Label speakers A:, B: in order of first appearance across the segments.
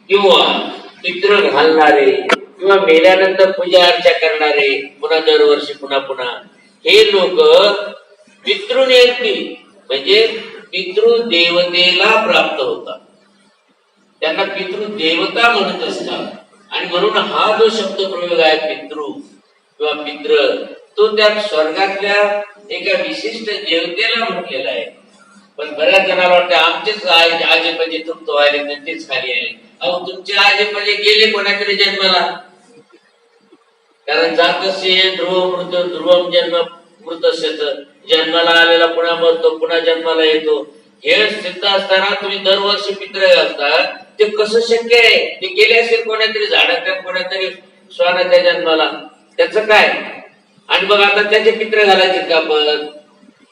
A: किंवा पित्र घालणारे किंवा मेल्यानंतर पूजा अर्चा करणारे पुन्हा दरवर्षी पुन्हा पुन्हा हे लोक पितृनियंती म्हणजे पितृदेवतेला प्राप्त होतात, त्यांना पितृदेवता म्हणत असतात. आणि म्हणून हा जो शब्द प्रयोग आहे पितृ किंवा पित्र, तो त्या स्वर्गातल्या एका विशिष्ट देवतेला म्हटलेला आहे. पण बऱ्याच जणांना वाटतं आमचेच आजेपजे तृप्त व्हायले त्यांचेच खाली आले. अहो तुमचे आजेपजे गेले कोणाकडे जन्माला, कारण जातस्य ध्रुव मृत ध्रुवम जन्म मृतस्य, जन्माला आलेला पुन्हा मरतो पुन्हा जन्माला येतो. हे सिद्ध असताना तुम्ही दरवर्षी पित्र घालता, ते कसं शक्य आहे? ते गेले असेल कोणातरी झाडाच्या कोणातरी श्वानाच्या जन्माला, त्याचं काय? आणि मग आता त्याचे पित्र घालायचे का?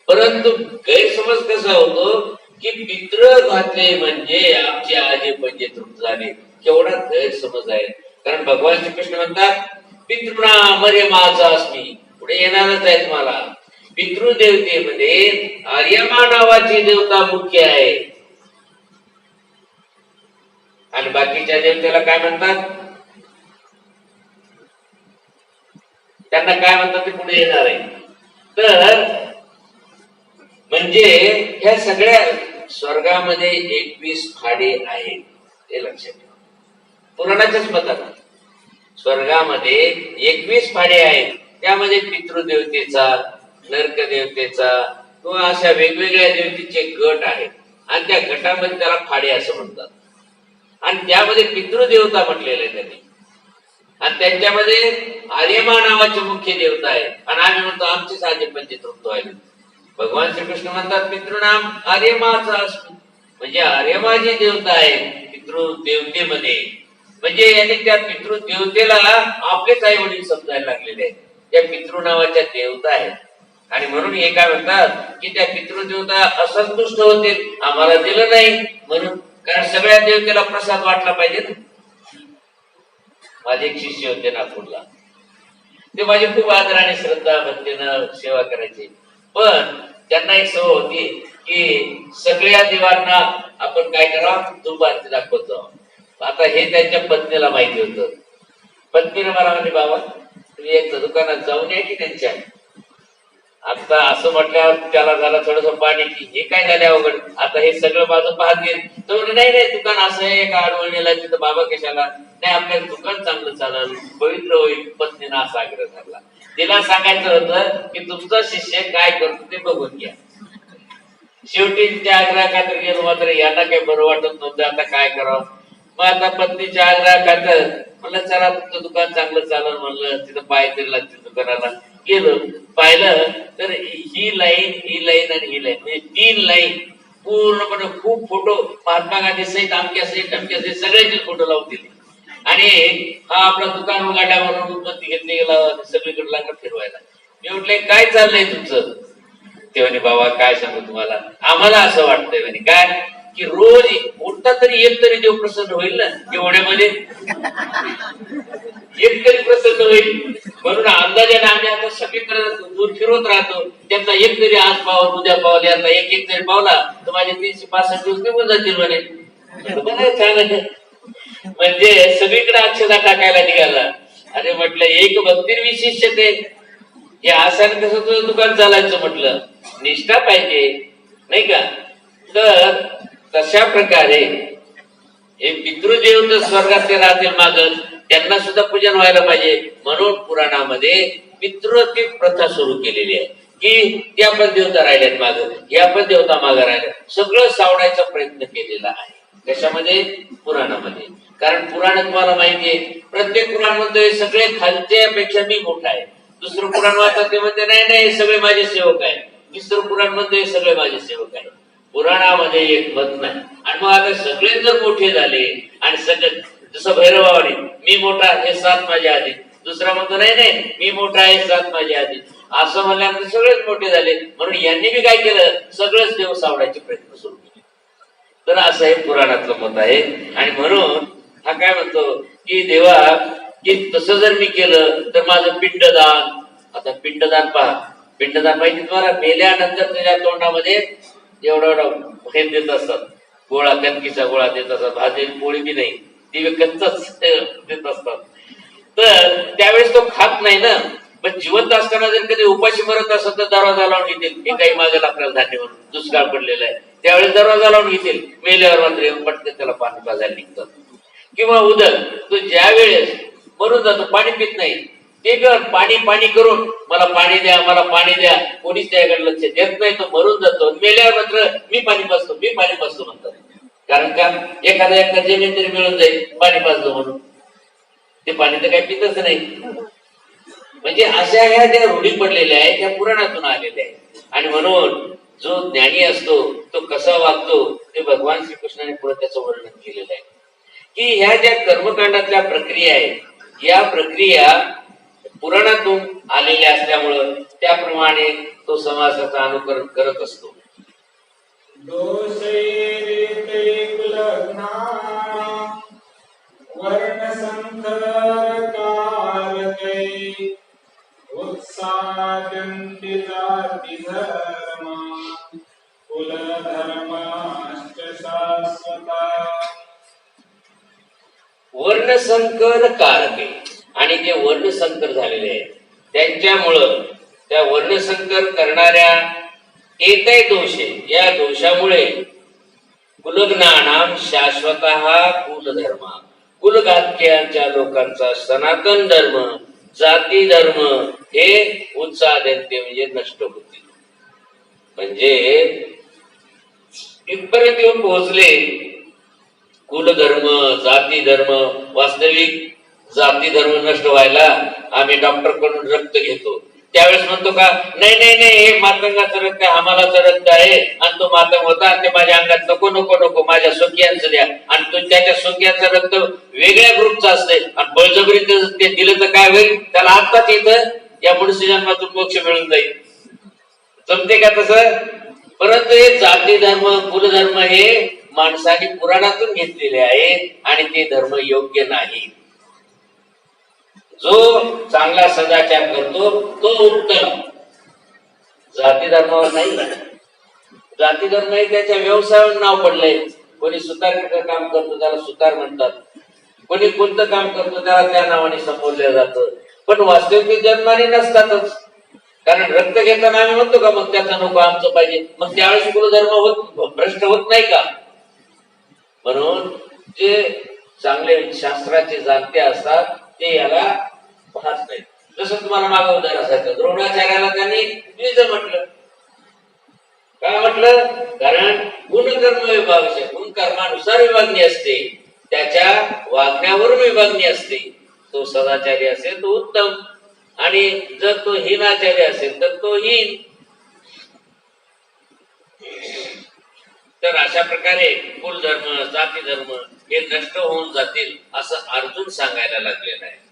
A: परंतु गैरसमज कसा होतो की पित्र घातले म्हणजे आमचे आजे पंजे तृप्त झाले. केवढा गैरसमज आहे. कारण भगवान श्रीकृष्ण म्हणतात पितृणा मर्यमाचा अस्मी, पुढे येणारच आहे तुम्हाला. पितृदेवतेमध्ये आर्यमा नावाची देवता मुख्य आहे आणि बाकीच्या देवतेला काय म्हणतात, त्यांना काय म्हणतात ते पुढे येणार आहे. तर म्हणजे ह्या सगळ्या स्वर्गामध्ये 21 फाडे आहेत, हे लक्षात ठेवा. पुराणाच्याच मतानं स्वर्गामध्ये 21 फाडे आहेत. त्यामध्ये पितृदेवतेचा, नरकदेवतेचा किंवा अशा वेगवेगळ्या देवतेचे गट आहेत आणि त्या गटामध्ये त्याला फाडे असं म्हणतात. आणि त्यामध्ये पितृदेवता म्हटलेले आहे त्यांनी. आणि त्यांच्यामध्ये आर्यमा नावाची मुख्य देवता आहे. आणि आम्ही म्हणतो आमचेच आजे पंचे तृप्त व्हायले. भगवान श्रीकृष्ण म्हणतात पितृनाम आर्यमाचा अस्मी, म्हणजे आर्यमा जी देवता आहे पितृदेवतेमध्ये, म्हणजे यांनी त्या पितृदेवतेला आपलेच आई वडील समजायला लागलेले आहेत. त्या पितृ नावाच्या देवता आहेत. आणि म्हणून हे काय म्हणतात की त्या पितृदेवता असंतुष्ट होते, आम्हाला दिलं नाही म्हणून. कारण सगळ्या देवतेला प्रसाद वाटला पाहिजे ना. माझे एक शिष्य होते नागपूरला, ते माझी खूप आदर आणि श्रद्धा भक्तीनं सेवा करायचे. पण त्यांना एक सवय होती की सगळ्या देवांना आपण काय करावं, धूप आरती दाखवत जावं. आता हे त्यांच्या पत्नीला माहिती होतं. पत्नीने मला म्हणले बाबा तुम्ही एक दुकानात जाऊन या की त्यांच्या. आता असं म्हटल्यावर त्याला झालं थोडस पाणी की हे काय झाले अवघड, आता हे सगळं माझं पाहते. तो नाही नाही दुकान असं आहे का अडवणीला, तिथं बाबा कशाला नाही, आपल्याला दुकान चांगलं चालेल, पवित्र होईल. पत्नीनं असा आग्रह धरला. तिला सांगायचं होतं की तुमचा शिष्य काय करतो ते बघून घ्या. शेवटी त्या आग्रहाखातर गेलो, मात्र यांना काही बरं वाटत नव्हतं. आता काय करावं, मग आता पत्नीच्या आग्रहाखातर म्हणलं चला तुमचं दुकान चांगलं चालेल म्हणलं. तिथं पाय तरी लागतील दुकानाला. गेलो, पाहिलं तर ही लाईन आणि ही लाईन म्हणजे 3 लाईन पूर्णपणे खूप फोटो महात्मा गांधी सहित अमक्या सहित टमक्या सहित सगळ्यांचे फोटो लावून दिले. आणि हा आपला दुकान उघाड्यावरून उत्पत्ती घेतली गेला, सगळीकडे लागला फिरवायला. मी म्हटलंय काय चाललंय तुमचं? ते म्हणे बाबा काय सांगू तुम्हाला, आम्हाला असं वाटतंय म्हणे काय की रोज उठता तरी एक तरी देव प्रसन्न होईल ना एवढ्यामध्ये, एक तरी प्रसन्न होईल. म्हणून अंदाजाने आम्ही आता सगळीकडे दूर फिरवत राहतो. त्यांचा एक तरी आज पावल उद्या पावले, आता एक एक जरी पावला तर माझे 365 दिवस निघून जातील म्हणे. म्हणजे सगळीकडे अक्षता टाकायला निघाला. अरे म्हटलं एक भक्ती विशिष्ट ते हे असं कसं तुझं दुकान चालायचं, म्हटलं निष्ठा पाहिजे नाही का. तर तशा प्रकारे हे पितृदेव तर स्वर्गात ते राहतील माग, त्यांना सुद्धा पूजन व्हायला पाहिजे. म्हणून पुराणामध्ये पितृती प्रथा सुरू केलेली आहे की त्या पण देवता राहिल्यात माग, या पण देवता मागे राहिल्या. सगळं सावडायचा प्रयत्न केलेला आहे. कशामध्ये? पुराणामध्ये. कारण पुराण तुम्हाला माहितीये, प्रत्येक पुराण म्हणतोय सगळे खालच्यापेक्षा मी मोठा आहे. दुसरं पुराण वाचतात ते म्हणते नाही नाही सगळे माझे सेवक आहे. तिसरं पुराण म्हणतोय सगळे माझे सेवक आहे. पुराणामध्ये एक मत नाही. आणि मग आता सगळे जर मोठे झाले आणि सगळे जसं भैरवावाडी मी मोठा हे 7 माझ्या आधी, दुसरा म्हणतो नाही नाही मी मोठा आहे 7 माझ्या आधी, असं म्हणल्यानंतर सगळेच मोठे झाले. म्हणून यांनी बी काय केलं, सगळंच देव सावडायचे प्रयत्न सुरू केले. तर असं हे पुराणातलं मत आहे. आणि म्हणून हा काय म्हणतो की देवा की तसं जर मी केलं तर माझं पिंडदान. आता पिंडदान पहा, पिंडदान माहिती तुम्हाला, मेल्यानंतर त्याच्या तोंडामध्ये एवढा एवढा हे देत असतात, गोळा कणकीचा गोळा देत असतात, भाजलेली पोळी बी नाही, ती विकतच देत असतात. तर त्यावेळेस तो खात नाही ना. पण जिवंत असताना जर कधी उपाशी मरत असेल तर दरवाजा लावून घेतील, हे काही मागे आपल्याला धान्य म्हणून दुष्काळ पडलेला आहे, त्यावेळेस दरवाजा लावून घेतील. मेल्यावर मात्र येऊन पटकन त्याला पाणी पाजायला निघतात. किंवा उदक, तो ज्या वेळेस मरून जातो, पाणी पित नाही, ते कर पाणी पाणी करून मला पाणी द्या, मला पाणी द्या, कोणीच त्याकडे लक्ष देत नाही, तो मरून जातो. मेल्यावर मात्र मी पाणी पाजतो, मी पाणी पाजतो म्हणतात. कारण का, एखाद्या जमीन तरी मिळून जाईल पाणी पाजतो म्हणून, ते पाणी तर काही पितच नाही. म्हणजे अशा ह्या ज्या रूढी पडलेल्या आहेत त्या पुराणातून आलेल्या आहेत. आणि म्हणून जो ज्ञानी असतो तो कसा वागतो ते भगवान श्रीकृष्णाने पुढे त्याचं वर्णन केलेलं आहे. की ह्या ज्या कर्मकांडातल्या प्रक्रिया आहेत, या प्रक्रिया पुराणातून आलेल्या असल्यामुळं त्याप्रमाणे तो समाजाचं अनुकरण करत असतो. वर्णसंकर कारके, आणि जे वर्णसंकर झालेले आहेत त्यांच्यामुळं, त्या वर्णसंकर करणाऱ्या एकै दोषे, या दोषामुळे कुलज्ञानाम शाश्वत कुलधर्म, कुलघातक्यांच्या लोकांचा सनातन धर्म, जाती धर्म हे उत्साहते म्हणजे नष्ट होतील. म्हणजे इथपर्यंत येऊन पोहोचले. कुलधर्म, जाती धर्म, वास्तविक जाती धर्म नष्ट व्हायला आम्ही डॉक्टर कडून रक्त घेतो. त्यावेळेस म्हणतो का, नाही नाही नाही, हे मातंगाचं रक्त आहे, आम्हालाचं रक्त आहे, आणि तो मातंग होता, ते माझ्या अंगात नको नको नको, माझ्या स्वकीयांचं द्या. आणि तो त्याच्या स्वकीयांचं रक्त वेगळ्या ग्रुपचं असतंय, आणि बळजबरी ते दिलं तर काय होईल, त्याला आत्ताच इथं या मनुष्य जन्मातून मोक्ष मिळून जाईल. जमते का तसं? परंतु हे जाती धर्म, कुलधर्म हे माणसाने पुराणातून घेतलेले आहेत, आणि ते धर्म योग्य नाही. जो चांगला सदाचार करतो तो उत्तम. जाती धर्मावर नाही. जाती धर्म हे त्याच्या व्यवसायावर नाव पडलंय. कोणी सुतार काम करतो त्याला सुतार म्हणतात, कोणी कोणतं काम करतो त्याला त्या नावाने संबोधलं जातं. पण वास्तविक जन्माने नसतातच. कारण रक्त घेताना आम्ही म्हणतो का, मग त्याचा नको आमचं पाहिजे, मग त्यावेळेस कुलधर्म भ्रष्ट होत नाही का? म्हणून जे चांगले शास्त्राचे जाणते असतात ते याला पाहत नाही. जसं तुम्हाला मागे उदाहरणासारखं द्रोणाचार्याला त्यांनी द्विज म्हटलं. काय म्हटलं? कारण गुणकर्म विभाग, गुणकर्मानुसार विभागणी असते, त्याच्या वागण्यावरून विभागणी असते. तो सदाचारी असेल तो उत्तम, आणि जर तो हीनाचारी असेल तर तो हीन. तर अशा प्रकारे कुलधर्म, जाती धर्म हे नष्ट होऊन जातील असं अर्जुन सांगायला लागलेलं आहे.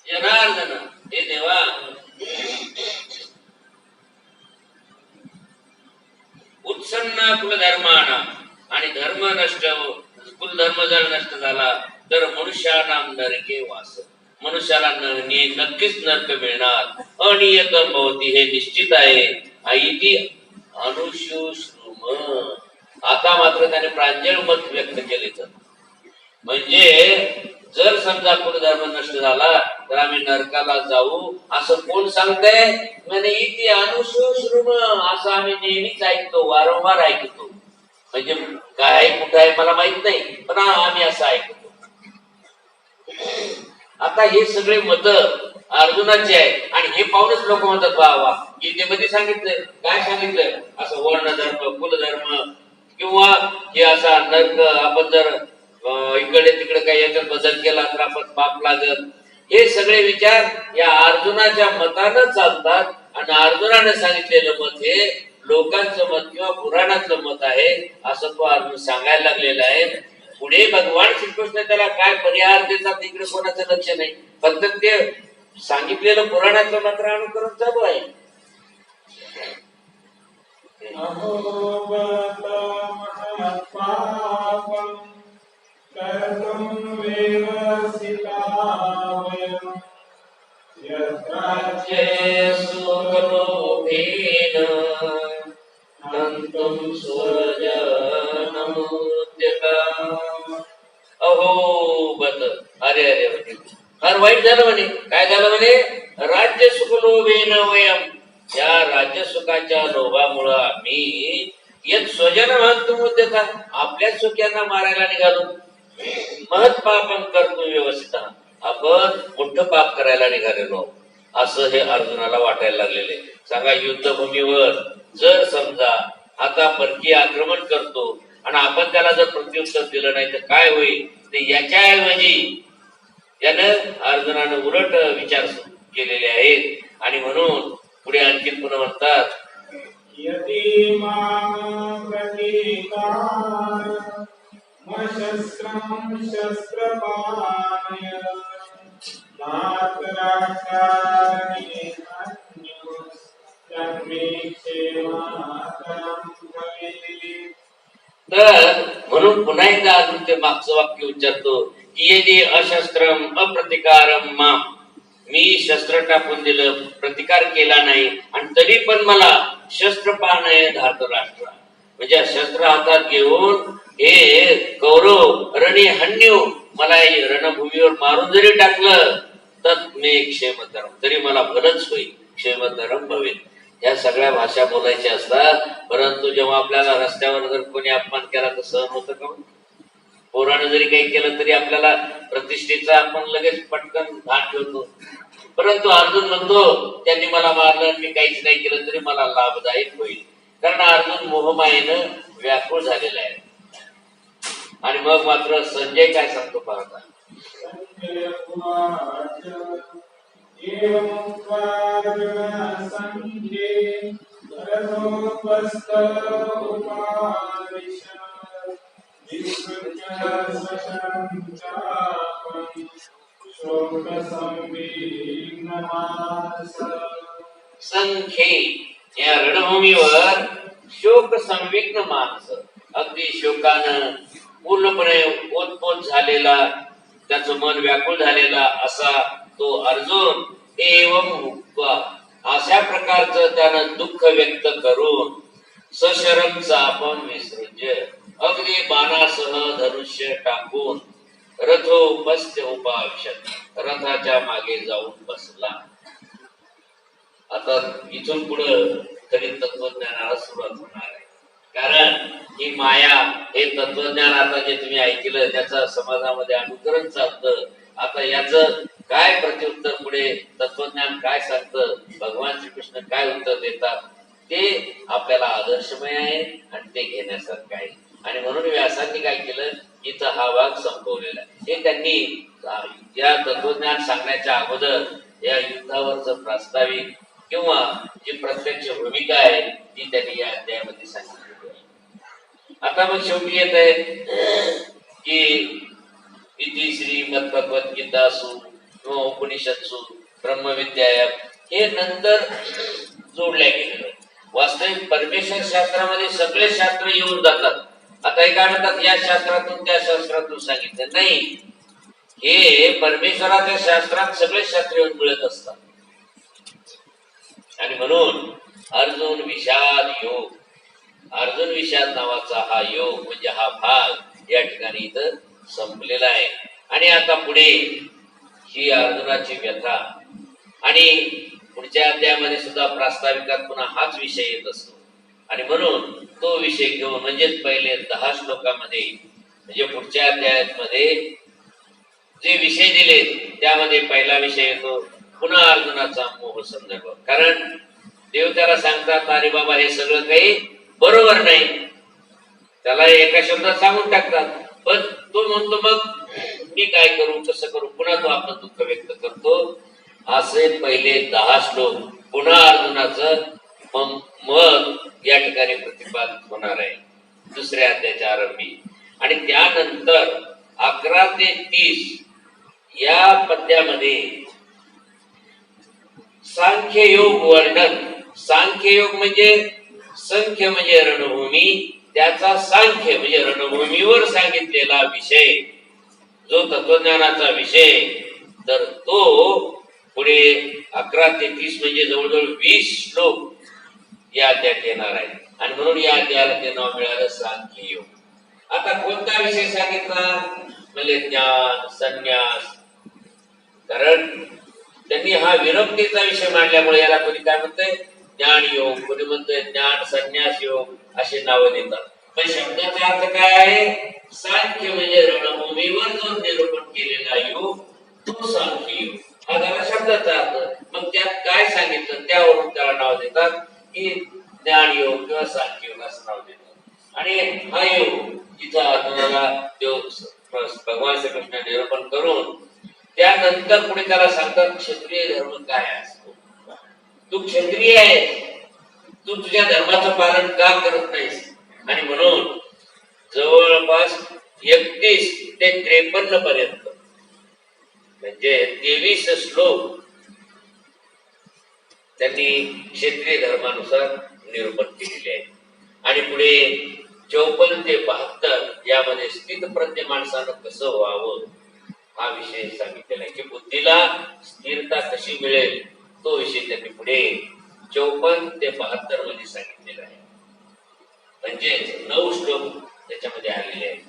A: जनार्दन हे देवा, उत्सन्ना कुलधर्माना, आणि धर्म नष्ट, कुलधर्म जर नष्ट झाला तर मनुष्यानाम नरके वास, मनुष्याला नक्कीच नरक मिळणार. अनियतम भवती, हे निश्चित आहे. आईती अनुशुश्रुम, आता मात्र त्याने प्रांजळ मत व्यक्त केले. तर म्हणजे जर समजा कुलधर्म नष्ट झाला तर आम्ही नरकाला जाऊ असं कोण सांगतंय? म्हणजे इति अनुशुश्रुम, असं आम्ही नेहमीच ऐकतो, वारंवार ऐकतो. म्हणजे काय कुठं आहे मला माहित नाही, पण आम्ही असं ऐकतो. आता हे सगळे मत अर्जुनाचे आहेत, आणि हे पाहूनच लोक म्हणतात वा वा, गीतेमध्ये सांगितलंय. काय सांगितलंय? असं वर्ण धर्म, कुलधर्म, किंवा हे असा नरक, आपण जर इकडे तिकडे काही याच्यात बदल केला तर आपण पाप लागत. हे सगळे विचार या अर्जुनाच्या मतानं चालतात, आणि अर्जुनाने सांगितलेलं मत हे लोकांचं मत किंवा पुराणातलं मत आहे असं तो अर्जुन सांगायला लागलेला आहे. पुढे भगवान श्रीकृष्ण त्याला काय परिहार देतात इकडे कोणाचं लक्ष नाही, फक्त ते सांगितलेलं पुराणातलं मात्र अनुकरण चालू आहे.
B: अहो महत्पापं कर्तुं व्यवसितावयम् यत्राच्ये
A: सुखलोभेन हन्तुं स्वजनमुद्यता. अहो बत अरे अरे म्हणे फार वाईट झालं म्हणे. काय झालं म्हणे? राज्य सुख लोभेन वयम, या राज्य सुखाच्या लोभामुळं आम्ही यत स्वजन महत्मुद्यता, आपल्या सुख्यांना मारायला निघालो. महत्पापम करतो व्यवस्थित, आपण मोठं पाप करायला निघालेलो असं हे अर्जुनाला वाटायला लागलेले. सांगा, युद्धभूमीवर जर समजा आता परकीय आक्रमण करतो आणि आपण त्याला जर प्रत्युत्तर दिलं नाही तर काय होईल, ते याच्याऐवजी यानं अर्जुनानं उलट विचार केलेले आहेत. आणि म्हणून पुढे आणखी पुन्हा म्हणतात,
B: यदि मां प्रतीकार मशस्त्रं शस्त्रपाणय नात्राकारणे अन्यो क्षेमातरं भवेत्.
A: तर म्हणून पुन्हा एकदा अजून ते मागचं वाक्य उच्चारतो की यदि अशस्त्रम अप्रतिकारम माम, मी शस्त्र टाकून दिलं, प्रतिकार केला नाही आणि तरी पण मला शस्त्रपाणय धार्तराष्ट्र, म्हणजे शस्त्र हातात घेऊन हे कौरव रणी हन्यू मला रणभूमीवर मारून जरी टाकलं तर मे क्षेमतरम, तरी मला भलच होईल. क्षेमतरम भवेल. या सगळ्या भाषा बोलायच्या असतात, परंतु जेव्हा आपल्याला रस्त्यावर जर कोणी अपमान केला तर सहन होतं का? पोरानं जरी काही केलं तरी आपल्याला प्रतिष्ठेचा आपण लगेच पटकन भान ठेवतो. परंतु अर्जुन म्हणतो त्यांनी मला मारलं, मी काहीच नाही केलं तरी मला लाभदायक होईल. कारण अर्जुन मोहमायेनं व्याकुळ झालेला आहे. आणि मग मात्र संजय काय सांगतो पाहता,
B: संजय उवाच एवमुक्त्वा संजय रथोपस्थ उपाविशत् विसृज्य स्वशं चापं शोकसंविघ्नमानसः.
A: संख्ये या रणभूमीवर शोक संविघ्न माणस, अगदी शोकानं पूर्णपणे ओतपोत झालेला, त्याचं मन व्याकुळ झालेला असा तो अर्जुन एवं मुक्त्वा, अशा प्रकारचं त्यानं दुःख व्यक्त करून सशरम चापम विसृज्य, अगदी बाणासह धनुष्य टाकून रथोपस्थ उपाविशत्, रथाच्या मागे जाऊन बसला. आता इथून पुढे तरी तत्वज्ञानाला सुरुवात होणार आहे. कारण ही माया, हे तत्वज्ञान आता जे तुम्ही ऐकलं त्याचं समाजामध्ये अनुकरण चालतं. आता याचं काय प्रत्युत्तर, पुढे तत्वज्ञान काय सांगतं, भगवान श्रीकृष्ण काय उत्तर देतात, ते आपल्याला आदर्शमय आहे आणि ते घेण्यासारखं आहे. आणि म्हणून व्यासांनी काय केलं, इथं हा भाग संपवलेला आहे. हे त्यांनी या तत्वज्ञान सांगण्याच्या अगोदर या युद्धावरचं प्रास्ताविक किंवा जी प्रत्यक्ष भूमिका आहे ती त्यांनी या अध्यायामध्ये सांगितली. आता मग शेवटी येत आहे की इति श्रीमद्भगवद्गीतासु किंवा उपनिषदसु ब्रह्मविद्याया, हे नंतर जोडल्या गेलेलं. वास्तविक परमेश्वर शास्त्रामध्ये सगळे शास्त्र येऊन जातात. आता हे काय म्हणतात, या शास्त्रातून त्या शास्त्रातून सांगितलं नाही, हे परमेश्वराच्या शास्त्रात सगळे शास्त्र येऊन मिळत असतात. आणि म्हणून अर्जुन विषाद योग, अर्जुन विषाद नावाचा हा योग म्हणजे हा भाग या ठिकाणी इथं संपलेला आहे. आणि आता पुढे ही अर्जुनाची व्यथा, आणि पुढच्या अध्यायामध्ये सुद्धा प्रास्ताविकात पुन्हा हाच विषय येत असतो. आणि म्हणून तो विषय घेऊन म्हणजेच पहिले 10 श्लोकामध्ये, म्हणजे पुढच्या अध्यायामध्ये जे विषय दिले त्यामध्ये पहिला विषय येतो पुन्हा अर्जुनाचा मोह संदर्भ. कारण देव त्याला सांगतात, अरे बाबा हे सगळं काही बरोबर नाही, त्याला एका शब्दात सांगून टाकतात. पण तो म्हणतो मग मी काय करू, कसं करू, पुन्हा तो आपलं दुःख व्यक्त करतो. असे पहिले 10 श्लोक पुन्हा अर्जुनाचं मत या ठिकाणी प्रतिपादित होणार आहे दुसऱ्या अध्यायाच्या आरंभी. आणि त्यानंतर 11 ते 30 या पद्यामध्ये सांख्ययोग वर्णन. सांख्ययोग म्हणजे संख्य म्हणजे रणभूमी त्याचा सांख्य म्हणजे रणभूमीवर सांगितलेला विषय जो तत्वज्ञानाचा विषय, तर तो पुढे 11 ते 30 म्हणजे जवळजवळ 20 श्लोक या अध्यायात येणार आहे. आणि म्हणून या अध्यायाला ते नाव मिळालं सांख्य योग. आता कोणता विषय सांगितला म्हणजे ज्ञान संन्यास. कारण त्यांनी हा विरक्तीचा विषय मांडल्यामुळे याला कोणी काय म्हणतंय ज्ञान योग, कोणी म्हणतंय ज्ञान संन्यास योग अशी नावं देतात. पण शब्दाचा अर्थ काय आहे? सांख्य म्हणजे रणभूमीवर जो निरूपण केलेला योग तो सांख्य योग. हा झाला शब्दाचा अर्थ. मग त्यात काय सांगितलं त्यावरून त्याला नाव देतात की ज्ञान योग किंवा सांख्य योग असं नाव देतात. आणि हा योग इथं अर्जुनाला भगवान श्रीकृष्ण निरूपण करून त्यानंतर पुढे त्याला सांगतात क्षत्रिय धर्म काय असतो. तू क्षत्रिय आहेस, तू तुझ्या धर्माचं पालन का करत नाहीस. आणि म्हणून जवळपास 31 ते 53 पर्यंत म्हणजे 23 श्लोक त्यांनी क्षत्रिय धर्मानुसार निरूपण केलेले आहे. आणि पुढे 54 ते 72 यामध्ये स्थितप्रज्ञ माणसानं कसं व्हावं हा विषय सांगितलेला आहे की बुद्धीला स्थिरता कशी मिळेल तो विषय त्यांनी पुढे 54 ते 72 मध्ये सांगितलेला आहे. म्हणजे 9 श्लोक त्याच्यामध्ये आलेले आहेत.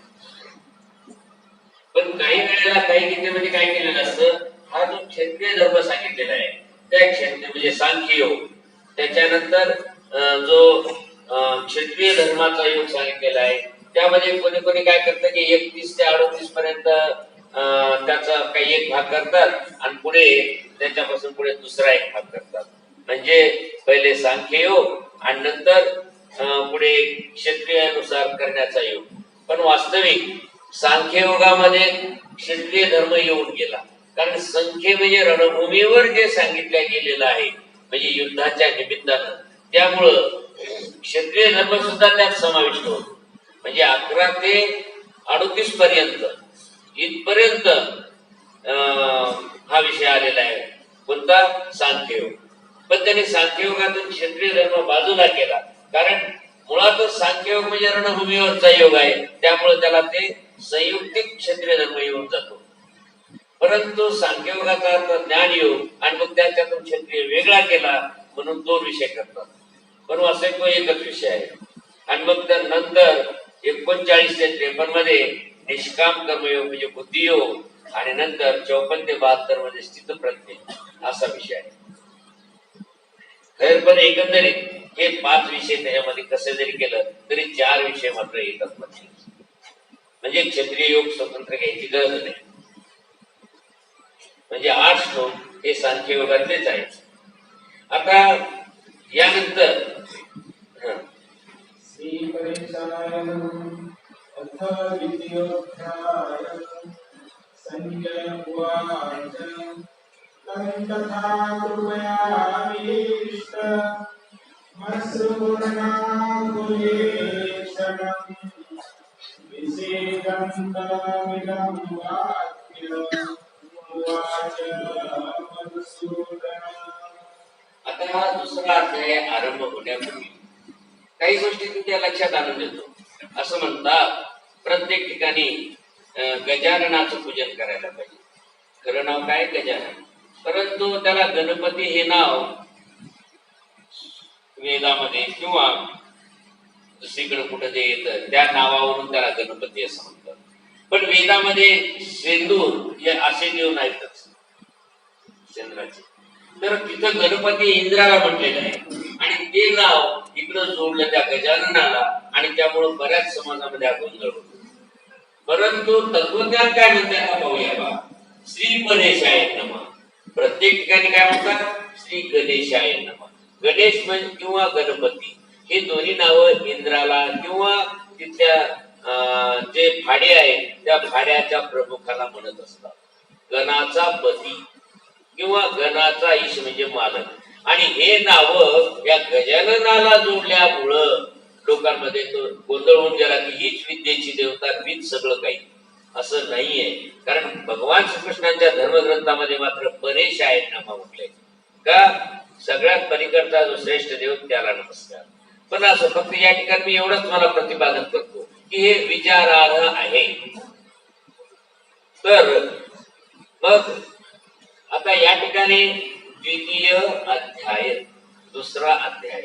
A: पण काही वेळेला काही गीतेमध्ये काय केलेलं असतं, हा जो क्षत्रिय धर्म सांगितलेला आहे त्या क्षत्रिय म्हणजे सांख्य योग, त्याच्यानंतर जो क्षत्रिय धर्माचा योग सांगितलेला आहे त्यामध्ये कोणी कोणी काय करतं की 31 ते 38 पर्यंत त्याचा काही एक भाग करतात आणि पुढे त्याच्यापासून पुढे दुसरा एक भाग करतात. म्हणजे पहिले सांख्य योग आणि नंतर पुढे क्षत्रियानुसार करण्याचा योग. पण वास्तविक सांख्य योगामध्ये क्षत्रिय धर्म येऊन गेला. कारण संख्य म्हणजे रणभूमीवर जे सांगितलं गेलेलं आहे म्हणजे युद्धाच्या निमित्तानं, त्यामुळं क्षत्रिय धर्म सुद्धा त्यात समाविष्ट होतो. म्हणजे 11 ते 38 पर्यंत इथपर्यंत हा विषय आलेला आहे. कोणता? सांख्ययोग. पण त्यांनी सांख्ययोगातून क्षत्रिय धर्म बाजूला केला. कारण मुळातच सांख्ययोग म्हणजे रणभूमीवरचा योग आहे, त्यामुळे त्याला ते संयुक्तिक क्षत्रिय धर्म येऊन जातो. परंतु सांख्ययोगाचा अर्थ ज्ञान योग आणि मग त्याच्यातून क्षत्रिय वेगळा केला म्हणून 2 विषय करतात. पण वास्तविक तो एकच विषय आहे. आणि मग त्यानंतर 39 ते 53 मध्ये निष्काम कर्मयोग म्हणजे बुद्धियोग आणि नंतर 54 ते 72 मध्ये स्थितप्रज्ञ असा विषय आहे. खैर पण एकंदरीत हे 5 विषय त्याच्यामध्ये कसे जरी केलं तरी 4 विषय मात्र येतात. म्हणजे क्षत्रिय योग स्वतंत्र घ्यायची गरज नाही. म्हणजे 8 श्लोक हे सांख्य योगातलेच आहेत. आता यानंतर
B: श्री परिचायनम् अथ द्वितीयोऽध्याय संजय उवाच तं तथा कृपयामीश्च मत्सुपूर्णाकुलेक्षणम् विषेदन्तमिदं वाक्यम् उवाच मधुसूदनः.
A: आता हा दुसरा अध्याय आरंभ होण्यापूर्वी काही गोष्टी तुमच्या लक्षात आणून देतो. असं म्हणतात प्रत्येक ठिकाणी गजाननाचं पूजन करायला पाहिजे. खरं नाव काय? गजानन. परंतु त्याला गणपती हे नाव वेदामध्ये किंवा दुसरीकडे कुठं जे येतं त्या नावावरून त्याला गणपती असं म्हणतात. पण वेदामध्ये सेंदूर हे असे देव नाहीतच चंद्राचे. तर तिथं गणपती इंद्राला म्हटलेलं आहे आणि ते नाव इकडं जोडलं त्या गजाननाला आणि त्यामुळे बऱ्याच समाजामध्ये हा गोंधळ होतो. परंतु तत्वज्ञान काय म्हणते आता पाहूया बा. श्री गणेशाय नमः. प्रत्येक ठिकाणी काय म्हणतात? श्री गणेशाय नमः. गणेश किंवा गणपती हे दोन्ही नावं इंद्राला किंवा तिथल्या जे भाडे आहेत त्या भाड्याच्या प्रमुखाला म्हणत असतात. गणाचा पती किंवा गणाचा ईश म्हणजे मालक. आणि हे नाव या गजाननाला जोडल्यामुळं लोकांमध्ये तो गोंधळ होऊन गेला की हीच विद्येची देवता, हीच सगळं काही. असं नाहीये. कारण भगवान श्रीकृष्णांच्या धर्मग्रंथामध्ये मात्र परेश आहेत नामा म्हटले का सगळ्यात पलीकडचा जो श्रेष्ठ देव त्याला नमस्कार. पण असं फक्त या ठिकाणी मी एवढंच मला प्रतिपादन करतो की हे विचारार्ह आहे. तर मग आता या ठिकाणी द्वितीय अध्याय, दुसरा अध्याय.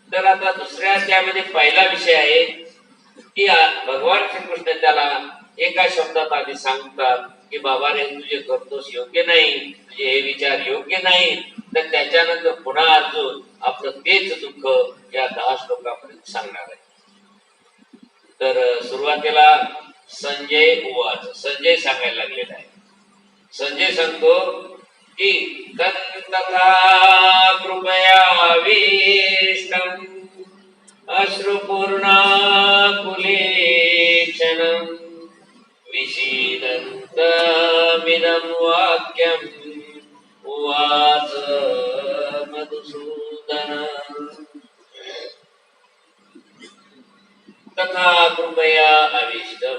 A: तर आता दुसऱ्या अध्यायामध्ये पहिला विषय आहे की भगवान श्रीकृष्ण त्याला एका शब्दात आधी सांगतात की बाबा रे तू जे करतोस योग्य नाही, तुझे हे विचार योग्य नाही. तर त्याच्यानंतर पुन्हा अर्जुन आपलं तेच दुःख या 10 श्लोकापर्यंत सांगणार आहे. तर सुरुवातीला संजय उवाच, संजय सांगायला लागलेला आहे. संजय सांगतो की तथा कृपया विष्णम अश्रुपूर्णाकुलेक्षणं विषीदन्तमिदं वाक्यम् उवाच मधुसूदन. तथा कृपया अविष्टम,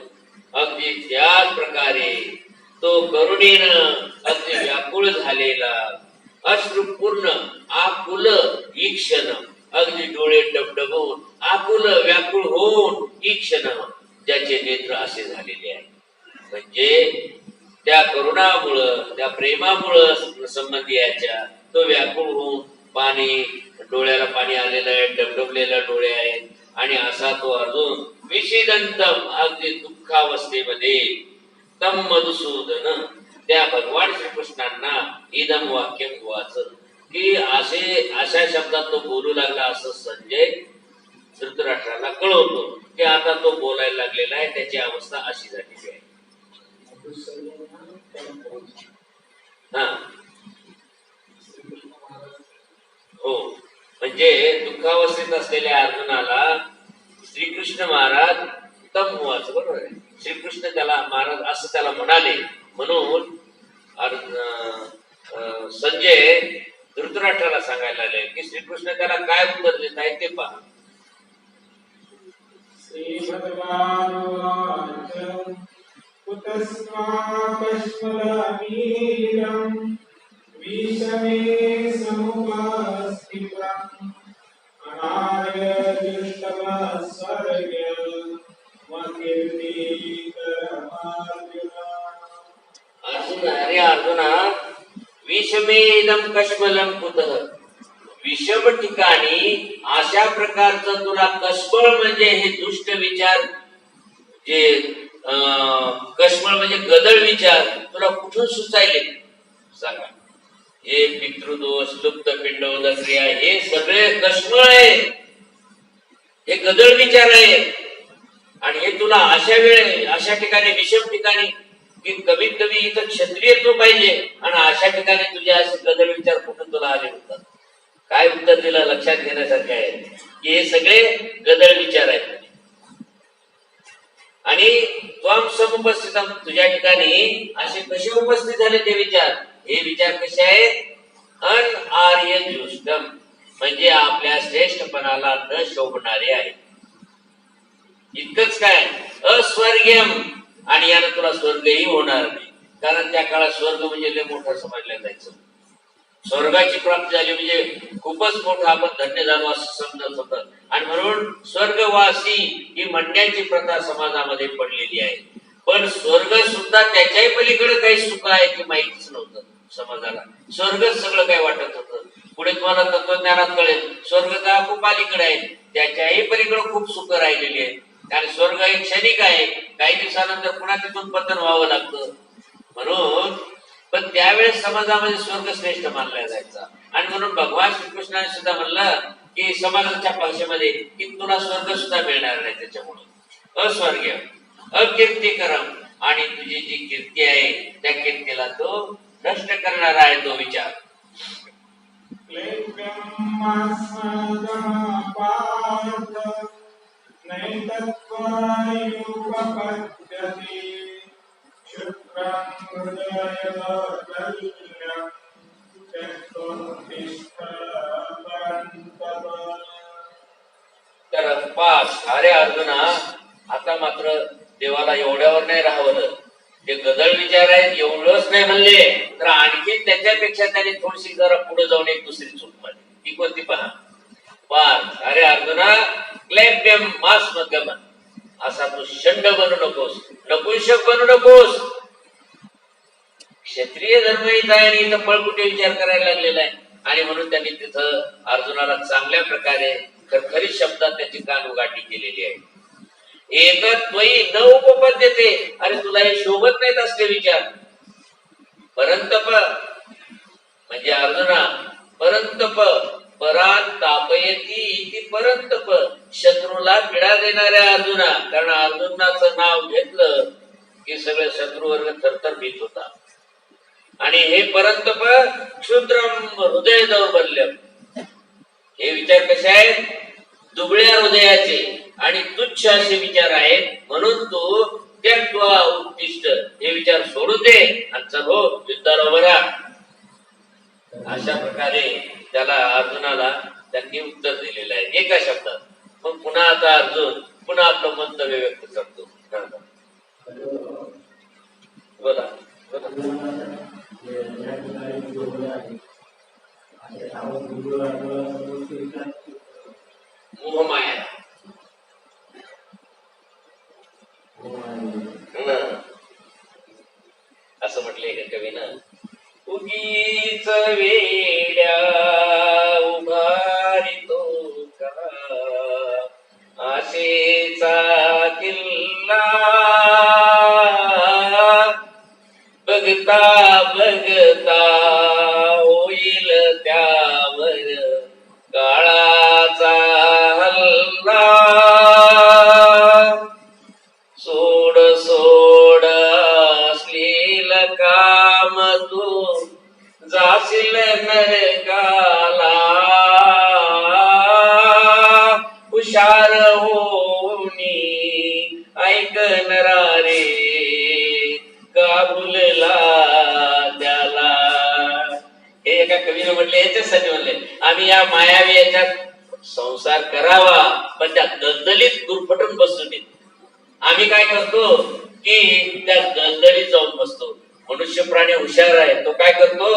A: अगदी त्याच प्रकारे तो करुणेनं अगदी व्याकुळ झालेला, अश्रुपूर्ण आकुल ईक्षण, अगदी डोळे डबडबून आकुल व्याकुळ होऊन ईक्षण, ज्याचे नेत्र असे झालेले आहे. म्हणजे त्या करुणामुळं, त्या प्रेमामुळं संबंधी याच्या तो व्याकुळ होऊन पाणी, डोळ्याला पाणी आलेलं आहे, डबडबलेला डोळे आहेत. आणि असा तो अर्जुन विषीदंतम, अगदी दुःखावस्थेमध्ये, तम मधुसूदन, त्या भगवान श्रीकृष्णांना इदम वाक्यम उवाच, की अशा शब्दात तो बोलू लागला असं संजय धृतराष्ट्राला कळवतो की आता तो बोलायला लागलेला आहे, त्याची अवस्था अशी झालेली आहे. हा हो, म्हणजे दुःखावस्थेत असलेल्या अर्जुनाला श्रीकृष्ण महाराज तम उवाच, बरोबर आहे, श्रीकृष्ण त्याला महाराज असं त्याला म्हणाले. म्हणून संजय धृतराष्ट्राला सांगायला लागले की श्रीकृष्ण त्याला काय उत्तर देत आहे ते पहा.
B: श्री भगवान वाच कुतस्माकश्मलमीरं विषमे समुपस्थितम् अनार्य दृष्टमस्वर्ग्य
A: अर्जुन, अरे अर्जुना, विषमेदम कश्मलम कुतः, विषम ठिकाणी अशा प्रकारचं तुला कश्मळ म्हणजे हे दुष्ट विचार, जे कश्मळ म्हणजे गदळ विचार तुला कुठून सुचायले सांगा. हे पितृदोष, लुप्त पिंड उदक्रिया, हे सगळे कश्मळ आहे, हे गदळ विचार आहे. आणि हे तुला अशा वेळे, अशा ठिकाणी, विषम ठिकाणी, की कमीत कमी इथं क्षत्रियत्व पाहिजे, आणि अशा ठिकाणी तुझे असे गदळ विचार कुठून तुला आले होतात. काय उत्तर दिलं लक्षात घेण्यासारखे आहे की हे सगळे गदळ विचार आहेत. आणि त्वम समुपस्थित, तुझ्या ठिकाणी असे कसे उपस्थित झाले ते विचार. हे विचार कसे आहेत? अनआर्य जुष्टम, म्हणजे आपल्या श्रेष्ठपणाला न शोभणारे आहे. इतकंच काय, अस्वर्गीयम, आणि यानं तुला स्वर्गही होणार नाही. कारण त्या काळात स्वर्ग म्हणजे लय मोठा समजलं जायचं. स्वर्गाची प्राप्ती झाली म्हणजे खूपच मोठं आपण धन्य झालो असं समजत होतं. आणि म्हणून स्वर्गवासी ही म्हणण्याची प्रथा समाजामध्ये पडलेली आहे. पण स्वर्ग सुद्धा त्याच्याही पलीकडे काही सुख आहे की माहितीच नव्हतं समाजाला. स्वर्गच सगळं काय वाटत होतं. पुढे तुम्हाला तत्वज्ञानात कळेल स्वर्ग का खूप अलीकडे आहे, त्याच्याही पलीकडे खूप सुख राहिलेली आहे. कारण स्वर्ग हे क्षणिक आहे, काही दिवसानंतर पुन्हा तिथून पतन व्हावं लागतं. म्हणून पण त्यावेळेस समाजामध्ये स्वर्ग श्रेष्ठ मानला जायचा. आणि म्हणून भगवान श्रीकृष्णाने सुद्धा म्हणलं की समाजाच्या भाषेमध्ये की तुला स्वर्ग सुद्धा मिळणार नाही. त्याच्यामुळे अस्वर्गीय, अकीर्तिकरम, आणि तुझी जी कीर्ती आहे त्या कीर्तीला तो नष्ट करणार आहे तो विचार. तर पास, अरे अर्जुना, आता मात्र देवाला एवढ्यावर नाही राहवलं. जे गदळ विचार आहेत एवढंच नाही म्हणले, तर आणखी त्याच्यापेक्षा त्याने थोडीशी जरा पुढे जाऊन एक दुसरी चूक मारली. ती कोणती पहा. पार्थ, अरे अर्जुना क्लेब्यम मास मगमन, असा तू षंड बनू नकोस, नपुंसक बनू नकोस. क्षत्रिय धर्म इथं आहे आणि इथं पळकुटे विचार करायला लागलेला आहे. आणि म्हणून त्यांनी तिथं अर्जुनाला चांगल्या प्रकारे खरखरीत शब्दात त्याची कानउघाडणी केलेली आहे. एकच त्वयी न उपपद्यते, अरे तुला हे शोभत नाहीत असले विचार. परंतप म्हणजे अर्जुना, परंतप परात तापयती इति परंतप, शत्रूला पीडा देणाऱ्या अर्जुना. कारण अर्जुनाचं नाव घेतलं की सगळे शत्रू वर्ग थरथर भीत होता. आणि हे परंतप क्षुद्रम हृदय दौर्बल्य, हे विचार कसे आहेत? दुबळ्या हृदयाचे आणि तुच्छ असे विचार आहेत. म्हणून तू त्यक्त्वा उत्तिष्ठ, हे विचार सोडून दे आणि चल हो युद्धाला उभं राहा. अशा प्रकारे त्याला अर्जुनाला त्यांनी उत्तर दिलेलं आहे एका शब्दात. मग पुन्हा आता अर्जुन पुन्हा आपलं मंतव्य व्यक्त करतो. बोला मोहमाया. असं म्हटलंय का कवीनं? उगीच वेड्या उभारितो का आशेचा किल्ला, बघता बघता होईल त्यावर काळाचा हल्ला. सोड सोड अश्लील काम तू जाशील नरकाला, हुशार होनी ऐकणारा रे का भुलला त्याला. हे एका कवीने म्हटले, याच्यासाठी म्हणले आम्ही या मायावी याच्यात संसार करावा, पण त्या दलदलीत गुरफटून बसू नये. आम्ही काय करतो की त्या दलदलीत जाऊन बसतो. मनुष्य प्राणी हुशार आहे, तो काय करतो?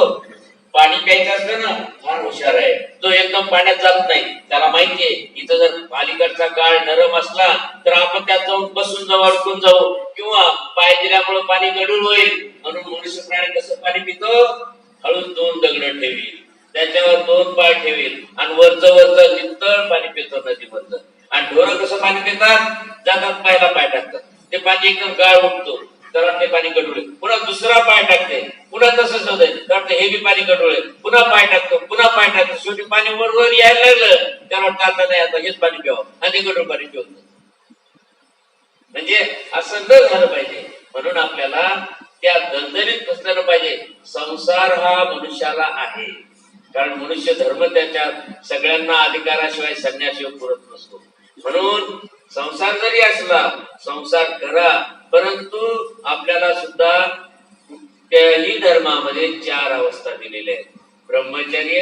A: पाणी प्यायचं असलं ना, फार हुशार आहे तो, एकदम पाण्यात जात नाही. त्याला माहितीये इथं जर अलीकडचा काळ नरम असला तर आपण त्यात जाऊन बसून जाऊ, अडकून जाऊ, किंवा पाय दिल्यामुळे पाणी गढूळ होईल. म्हणून मनुष्य प्राणी कसं पाणी पितो? हळूच 2 दगड ठेवील, त्याच्यावर 2 पाय ठेवील आणि वरचं नितळ पाणी पितो नदीमधलं. आणि ढोरं कसं पाणी पितात? जातात पायाला पाय टाकतात, ते पाणी एकदम गाळ उठतो, तर ते पाणी गढूळ, पुन्हा दुसरा पाय टाकते, पुन्हा तसंच होतंय, तर हे बी पाणी गढूळ, पुन्हा पाय टाकतो, पुन्हा पाय टाकतो. शेवटी पाणी वर यायला लागलं, त्याला वाटतं आता नाही, आता हेच पाणी प्यावं, आणि गढूळ पाणी पिवत. म्हणजे असं न झालं पाहिजे. म्हणून आपल्याला त्या दलदलीत फसलेलं पाहिजे. संसार हा मनुष्याला आहे, कारण मनुष्य धर्म त्याच्या सगळ्यांना अधिकाराशिवाय संन्याशिवाय पुरत नसतो. म्हणून संसार जरी असला, संसार करा, परंतु आपल्याला सुद्धा त्याही धर्मामध्ये 4 अवस्था दिलेल्या आहेत: ब्रह्मचर्य,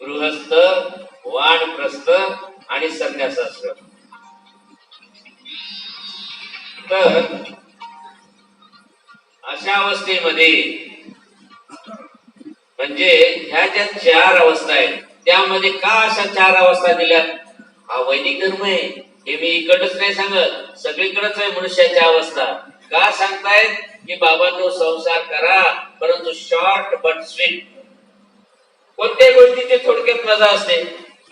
A: गृहस्थ, वानप्रस्थ आणि संन्यासाश्रम. तर अशा अवस्थेमध्ये म्हणजे ह्या ज्या 4 अवस्था आहेत, त्यामध्ये का अशा 4 अवस्था दिल्यात? हा वैदिक धर्म आहे, हे मी इकडच नाही सांगत, सगळीकडेच आहे मनुष्याच्या अवस्था. का सांगतायत की बाबांनो संसार करा, परंतु शॉर्ट बट स्वीट. कोणत्याही गोष्टीची थोडक्यात मजा असते.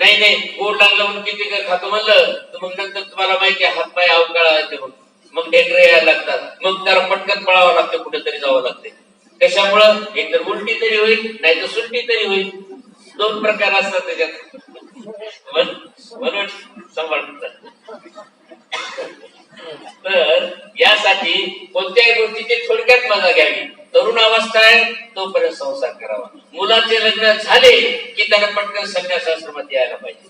A: नाही गोड लागलं म्हणून किती काय खातो म्हणलं तर मग नंतर तुम्हाला माहिती आहे हातपाय अवकाळा येते, मग डेंडरे यायला लागतात, मग त्याला पटकन पळावं लागतं, कुठेतरी जावं लागते. कशामुळं? एक तर उलटी तरी होईल, नाही तर सुलटी तरी होईल. 2 प्रकार असतात त्याच्यात, म्हणून सांभाळतात. तर यासाठी कोणत्याही गोष्टीची थोडक्यात मजा घ्यावी. तरुण अवस्था आहे तोपर्यंत संसार करावा. मुलाचे लग्न झाले की त्याला पटकन संन्यासाश्रमात यायला पाहिजे,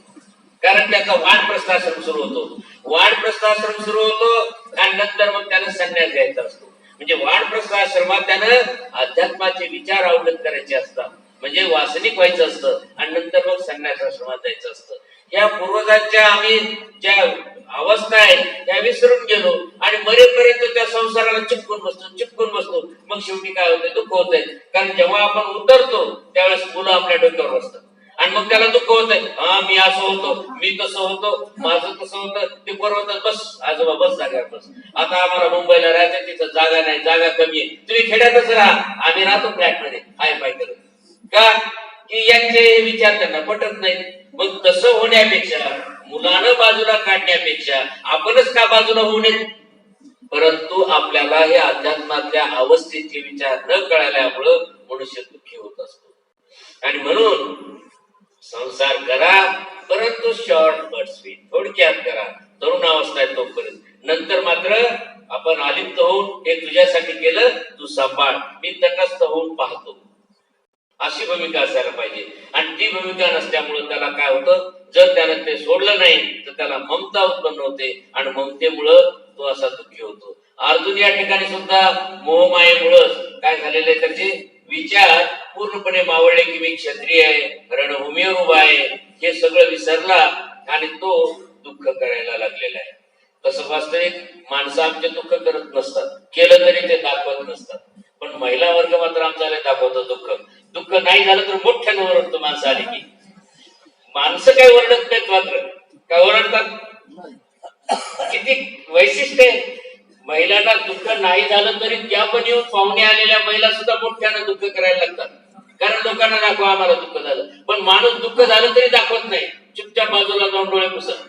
A: कारण त्याचा वानप्रस्थाश्रम सुरू होतो. वानप्रस्थाश्रम सुरू होतो आणि नंतर मग त्याला संन्यास घ्यायचा असतो. म्हणजे वानप्रस्थाश्रमात त्यानं अध्यात्माचे विचार अवगत करायचे असतात, म्हणजे वासनिक व्हायचं असतं, आणि नंतर मग संन्यासाश्रमात जायचं असतं. या पूर्वजांच्या आम्ही ज्या अवस्था आहेत त्या विसरून गेलो आणि मरेपर्यंत त्या संसाराला चिपकून बसतो. मग शेवटी काय होतंय? दुःख होतंय. कारण जेव्हा आपण उतरतो त्यावेळेस मुलं आपल्या डोक्यावर बसतात आणि मग त्याला दुःख होतंय, हा मी असं होतो, मी तसं होतो, माझं तसं होतं, ते बरोबर. बस आजोबा बस जागा बस, आता आम्हाला मुंबईला राहायचं, तिथं जागा नाही, जागा कमी आहे, तुम्ही खेड्यातच राहा, आम्ही राहतो फ्लॅट मध्ये हाय पाय करत. का की यांचे विचार त्यांना पटत नाही. मग तसं होण्यापेक्षा, मुलानं बाजूला काढण्यापेक्षा आपणच का बाजूला होऊ नये. परंतु आपल्याला हे अध्यात्मातल्या अवस्थेचे विचार न कळल्यामुळं मनुष्य दुःखी होत असतो. आणि म्हणून संसार करा, परंतु शॉर्ट बट स्वीट, थोडक्यात करा, तरुण अवस्था आहे तोपर्यंत. नंतर मात्र आपण आलिप्त होऊन हे तुझ्यासाठी केलं, तू सांभाळ, मी तटस्थ होऊन पाहतो, अशी भूमिका असायला पाहिजे. आणि ती भूमिका नसल्यामुळे त्याला काय होतं, जर त्यानं ते सोडलं नाही तर त्याला ममता उत्पन्न होते आणि ममतेमुळं तो असा दुःखी होतो. अर्जुन या ठिकाणी सुद्धा मोहमायेमुळं काय झालेलं आहे, त्याचे विचार पूर्णपणे मावळले की मी क्षत्रिय आहे, रणभूमीवर उभा आहे, हे सगळं विसरला आणि तो दुःख करायला लागलेला आहे. तसं वास्तविक माणसं आमचे दुःख करत नसतात, केलं तरी ते दाखवत नसतात. पण महिला वर्ग मात्र आमचा दाखवतो दुःख. दुःख नाही झालं तर मोठ्यानं ओरडतो माणसं आली की. माणसं काही ओरडत नाहीत, मात्र काय ओरडतात. किती वैशिष्ट्य आहे. महिलांना दुःख नाही झालं तरी त्या पण येऊन पाहुणे आलेल्या महिला सुद्धा मोठ्यानं दुःख करायला लागतात, कारण लोकांना दाखवा आम्हाला दुःख झालं. पण माणूस दुःख झालं तरी दाखवत नाही, चुपचाप बाजूला जाऊन डोळे पुसत.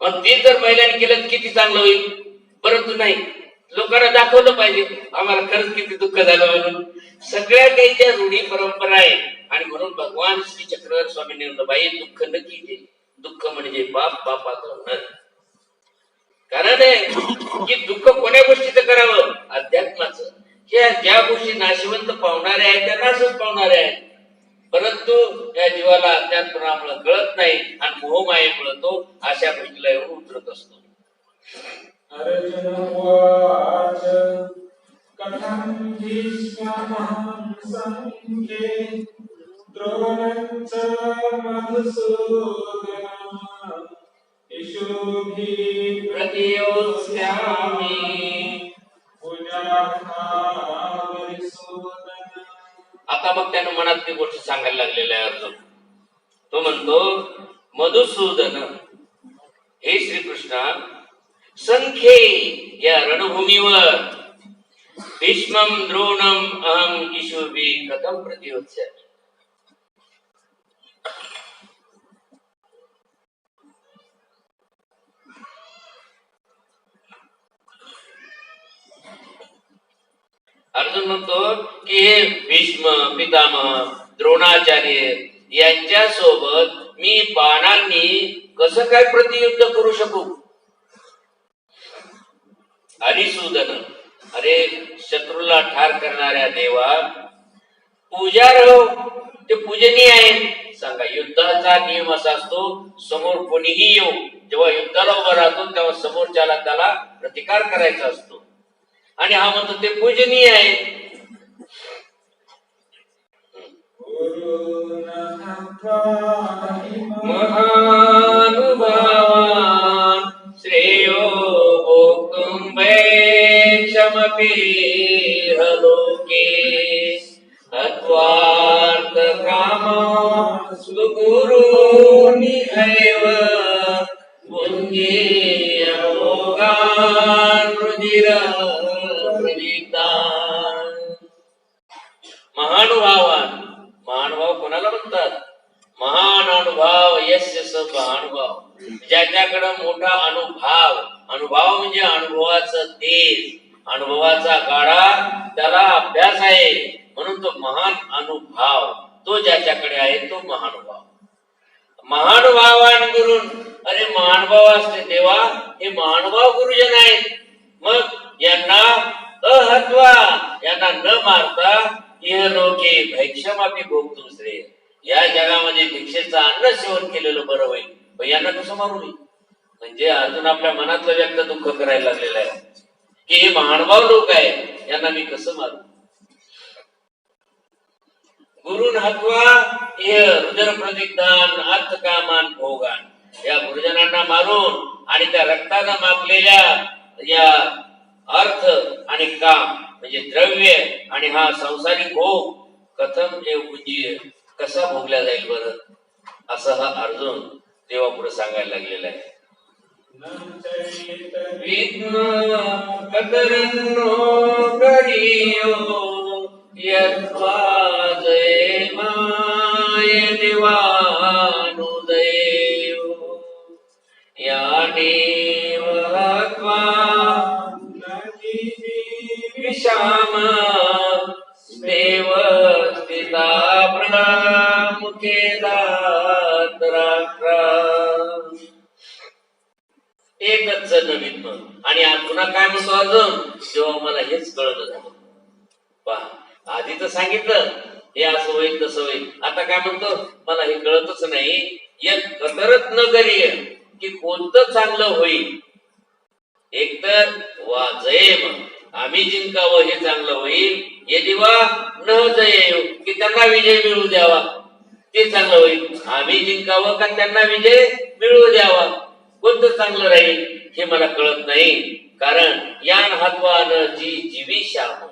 A: पण ते जर महिलांनी केलं किती चांगलं होईल. परंतु नाही, लोकांना दाखवलं पाहिजे आम्हाला खरंच किती दुःख झालं म्हणून. सगळ्या काहीच्या रूढी परंपरा आहे. आणि म्हणून भगवान श्री चक्रधर स्वामींनी म्हणलं, बाई दुःख न कीजे, दुःख म्हणजे बाप बापाचं न. कारण आहे की दुःख कोण्या गोष्टीचं करावं, अध्यात्माचं. ज्या गोष्टी नाशिवंत पावणाऱ्या आहेत त्या नाशच पावणाऱ्या आहेत. परंतु त्या जीवाला अध्यात्मामुळे कळत नाही आणि मोहमायेमुळे तो अशा गोष्टीला येऊन उतरत असतो.
B: अर्जुन उवाच कथं भीष्मं संख्ये द्रोणञ्च मधुसूदन इषुभिः
A: प्रतियोत्स्यामि. आता मग त्यानं मनात ती गोष्ट सांगायला लागलेला आहे अर्जुन. तो म्हणतो, मधुसूदन हे श्रीकृष्णा, संख्ये या रणभूमीवर भीष्मं द्रोणम अहम इषुभिः कथं प्रतियोत्स्यामि. अर्जुन म्हणतो की हे भीष्म पितामह द्रोणाचार्य यांच्या सोबत मी बाणांनी कसं काय प्रतियुद्ध करू शकू. हरिसूदन, अरे शत्रूला ठार करणाऱ्या देवा, पूजार्ह ते पूजनीय आहे. सांगा, युद्धाचा नियम असा असतो, समोर कोणीही येऊ, जेव्हा युद्धाला उभा राहतो तेव्हा समोरच्याला त्याला प्रतिकार करायचा असतो. आणि हा म्हणतो ते पूजनीय आहे. महानुभावान श्रेयो भोक्तुं वैक्षमपि लोके तत्वार्थ कामा सुगुरूनि एव पुण्ये भोगान् रुधिरं महानुभावान. महानुभाव कोणाला म्हणतात? महान अनुभव यस्य स महानुभाव, ज्याच्याकडे मोठा अनुभव. अनुभव म्हणजे अनुभवाचं तेज, अनुभवाचा गाडा, त्याला अभ्यास आहे, म्हणून तो महान अनुभव. तो ज्याच्याकडे आहे तो महानुभाव. महानुभावान गुरुन, अरे महानुभाव असते देवा, हे महानुभाव गुरुजन आहेत. मग यांना अहत्वा, यांना न मारता इह लोके भैक्षमापि भोक्तुं श्रेय, या जगामध्ये भिक्षेचं अन्न सेवन केलेलं बरं होईल, पण यांना कसं मारू मी. म्हणजे अर्जुन आपल्या मनातलं व्यक्त दुःख करायला लागलेलं आहे की हे महानुभाव लोक आहेत, यांना मी कसं मारू. गुरुन हत्वा इह रुद्र प्रतिदान अर्थकामान भोगान, या गुरुजनांना मारून आणि त्या रक्तानं मागलेल्या या अर्थ आणि काम म्हणजे द्रव्य आणि हा संसारिक भोग कथम कसा भोगला जाईल बरं, असं हा अर्जुन देवापुढे सांगायला लागलेला आहे. विघ्न कतरन्नो करियो यत्वा जय माय देवानुदयो यानेव हत्वा विषाम देव स्थिता प्रमुखे दातराक्रा. एकच नवीन आणि पुन्हा काय म्हणतो अजून, जेव्हा मला हेच कळलं झालं. पहा, आधी तर सांगितलं हे असं होईल तसं होईल, आता काय म्हणतो, मला हे कळतच नाही. एक कतरच न करीय की कोणतं चांगलं होईल. एकतर वाजयेम आम्ही जिंकावं हे चांगलं होईल, ये दिवा न जये की त्यांना विजय मिळू द्यावा ते चांगलं होईल. आम्ही जिंकावं का त्यांना विजय मिळू द्यावा, कोणतं चांगलं राहील हे मला कळत नाही. कारण यान हातवान जी जीवी श्याम,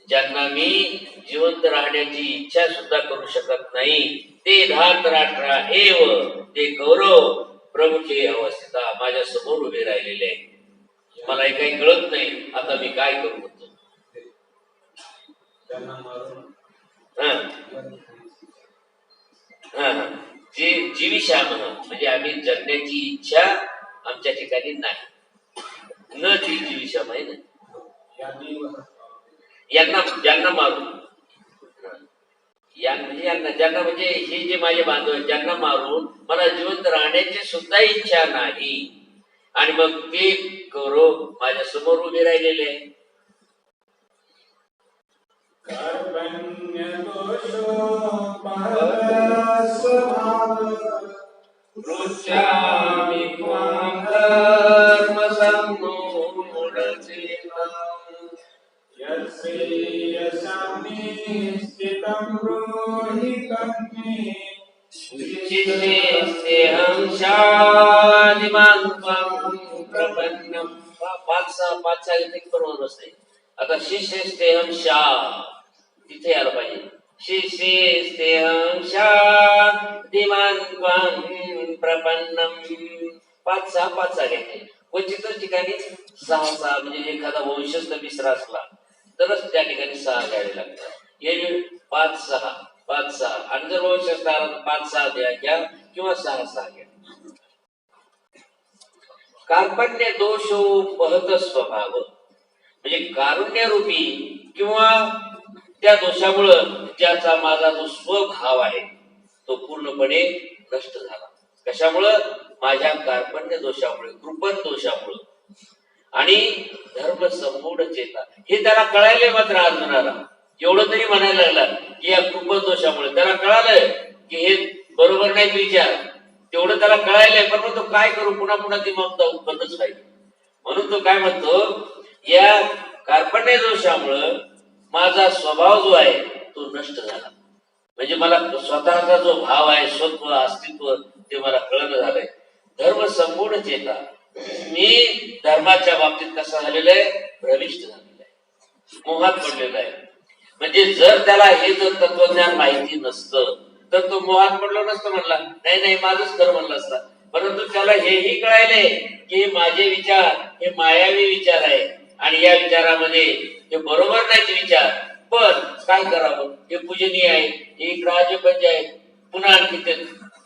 A: ज्यांना मी जिवंत राहण्याची इच्छा सुद्धा करू शकत नाही, ते धातराष्ट्रा एव ते कौरव प्रमुखे अवस्थिता माझ्या समोर उभे राहिलेले आहे. मला हे काही कळत नाही, आता मी काय करू म्हणतो. जीवी श्याम म्हणजे आम्ही जगण्याची इच्छा आमच्या ठिकाणी नाही. न जीवी श्याम आहे ना, यांना ज्यांना मारून, ज्यांना म्हणजे हे जे माझे बांधव आहेत ज्यांना मारून मला जिवंत राहण्याची सुद्धा इच्छा नाही. आणि मग ते कौरव माझ्या समोर उभे राहिलेले आहे. आता शिष्यस्तेहं शा तिथे आलं पाहिजे. शिष्यस्तेहं शा दिमान त्वं प्रपन्नम. 5-6 घ्यायचे. क्वचितच ठिकाणी 6 म्हणजे एखादा वंशस्थ मिश्र असला तरच त्या ठिकाणी 6 घ्यावे लागतात. हे 5-6 आणि जर वंशस्थ आला तर 5-6 घ्या किंवा 6-6 घ्या. कार्पण्य दोषो पहत स्वभाव म्हणजे कारुण्य रूपी किंवा त्या दोषामुळं ज्याचा माझा जो स्वभाव आहे तो पूर्णपणे नष्ट झाला. कशामुळं? माझ्या कार्पण्य दोषामुळे, कृपण दोषामुळं. आणि धर्म संमूढ चेता हे त्याला कळायलंय. मात्र अर्जुनाला एवढं तरी म्हणायला लागला की या कृपण दोषामुळे त्याला कळालंय की हे बरोबर नाही विचार, तेवढं त्याला कळायलंय. पण तो काय करू, पुन्हा पुन्हा ती ममता उत्पन्नच व्हायची. म्हणून तो काय म्हणतो, या कार्पण्य दोषामुळं माझा स्वभाव जो आहे तो नष्ट झाला. म्हणजे मला स्वतःचा जो भाव आहे, स्वत्व अस्तित्व ते मला कळणं झालंय. धर्म संपूर्ण चेता मी धर्माच्या बाबतीत कसा झालेला आहे, भ्रमिष्ट झालेला आहे, मोहात पडलेला आहे. म्हणजे जर त्याला हे जर तत्वज्ञान माहिती नसतं तर तो मोहात पडलो नसतं, म्हणला नाही माझंच खरं म्हणलं असतं. परंतु त्याला हेही कळायले की माझे विचार हे मायावी विचार आहे आणि या विचारामध्ये हे बरोबर नाहीत विचार. पण काय करावं, हे पूजनीय आहे, हे एक राजपंच आहे. पुन्हा आणखी ते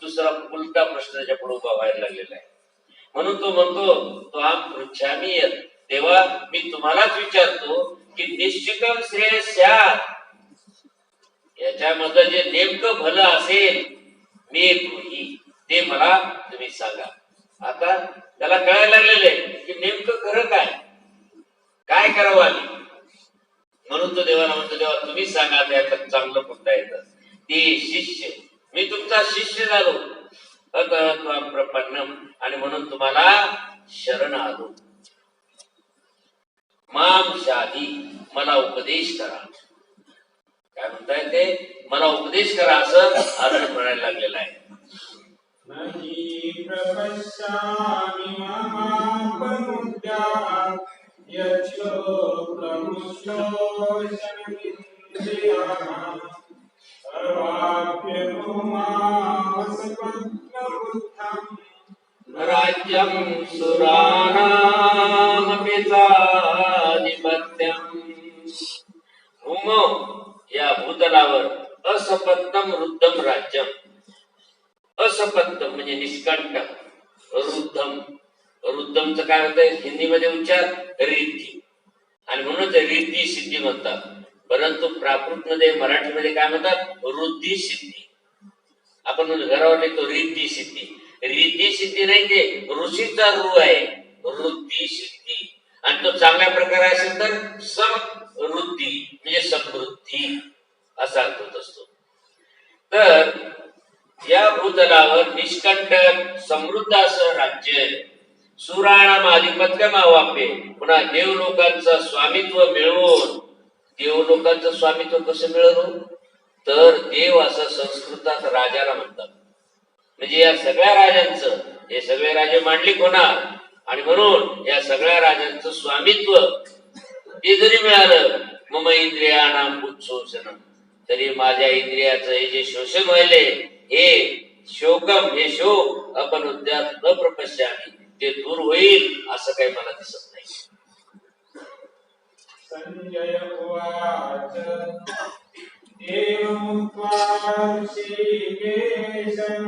A: दुसरा उलटा प्रश्न त्याच्या पुढे उभा व्हायला लागलेला आहे. म्हणून तो म्हणतो, तो आम पृच्छामी देवा, मी तुम्हालाच विचारतो की निश्चितम श्रेयस्यात्, याच्यामधलं जे नेमकं भलं असेल मी ब्रूहि, ते मला तुम्ही सांगा. आता त्याला कळायला लागलेलं आहे की नेमकं खरं काय करावं आम्ही. म्हणून तो देवाला म्हणतो, देवा तुम्ही सांगा त्यात चांगलं कोणतं येतं. ते शिष्य, मी तुमचा शिष्य झालो, प्रपन्नम, आणि म्हणून तुम्हाला शरण आलो. माम शाधी, मला उपदेश करा. काय म्हणताय ते, मला उपदेश करा असं अर्जुन म्हणायला लागलेला आहे.
B: नाही प्रपश्यामि महापनुद्या यच्चो प्रमुष्टो शमिन्द्रियाः सर्वाभ्यो सपत्नवृद्धम्
A: राज्यं सुराणामपि चाधिपत्यम्. भूमौ या भूतलावर असपत्नम रुद्धम राज्यम. असपत्नम म्हणजे निष्कंठ, रुद्धम. रुद्धमचं काय होतंय हिंदीमध्ये उच्चार रिद्धी, आणि म्हणूनच रिद्धी सिद्धी म्हणतात. परंतु प्राकृत मध्ये मराठीमध्ये काय म्हणतात रुद्धी सिद्धी. आपण घरावर लिहितो रिद्धी सिद्धी. रिद्धी सिद्धी नाही, ते ऋषीचा रू आहे, वृद्धी सिद्धी. आणि तो चांगल्या प्रकारे असेल तर समृद्धी म्हणजे समृद्धी असा अर्थ होत असतो. तर या भूतलावर निष्कंटक समृद्ध असं राज्य, सुराणाम आधिपत्य मावापे, पुन्हा देवलोकांचं स्वामित्व मिळवून. देवलोकांचं स्वामित्व कसं मिळवून, तर देव असं संस्कृतात राजाला म्हणतात. म्हणजे या सगळ्या राजांचं, हे सगळे राजे मांडलिक होणार, आणि म्हणून या सगळ्या राजांचं स्वामित्व ते जरी मिळालं, मम इंद्रियाणाम उत्सोषणम, तरी माझ्या इंद्रियाचं हे जे शोषण व्हायले, हे शोकम, हे शोक आपण उद्यात न प्रपश्यामी, ते दूर होईल असं काही मला दिसत नाही.
B: संजय उवाच एवमुक्त्वा ऋषिकेशं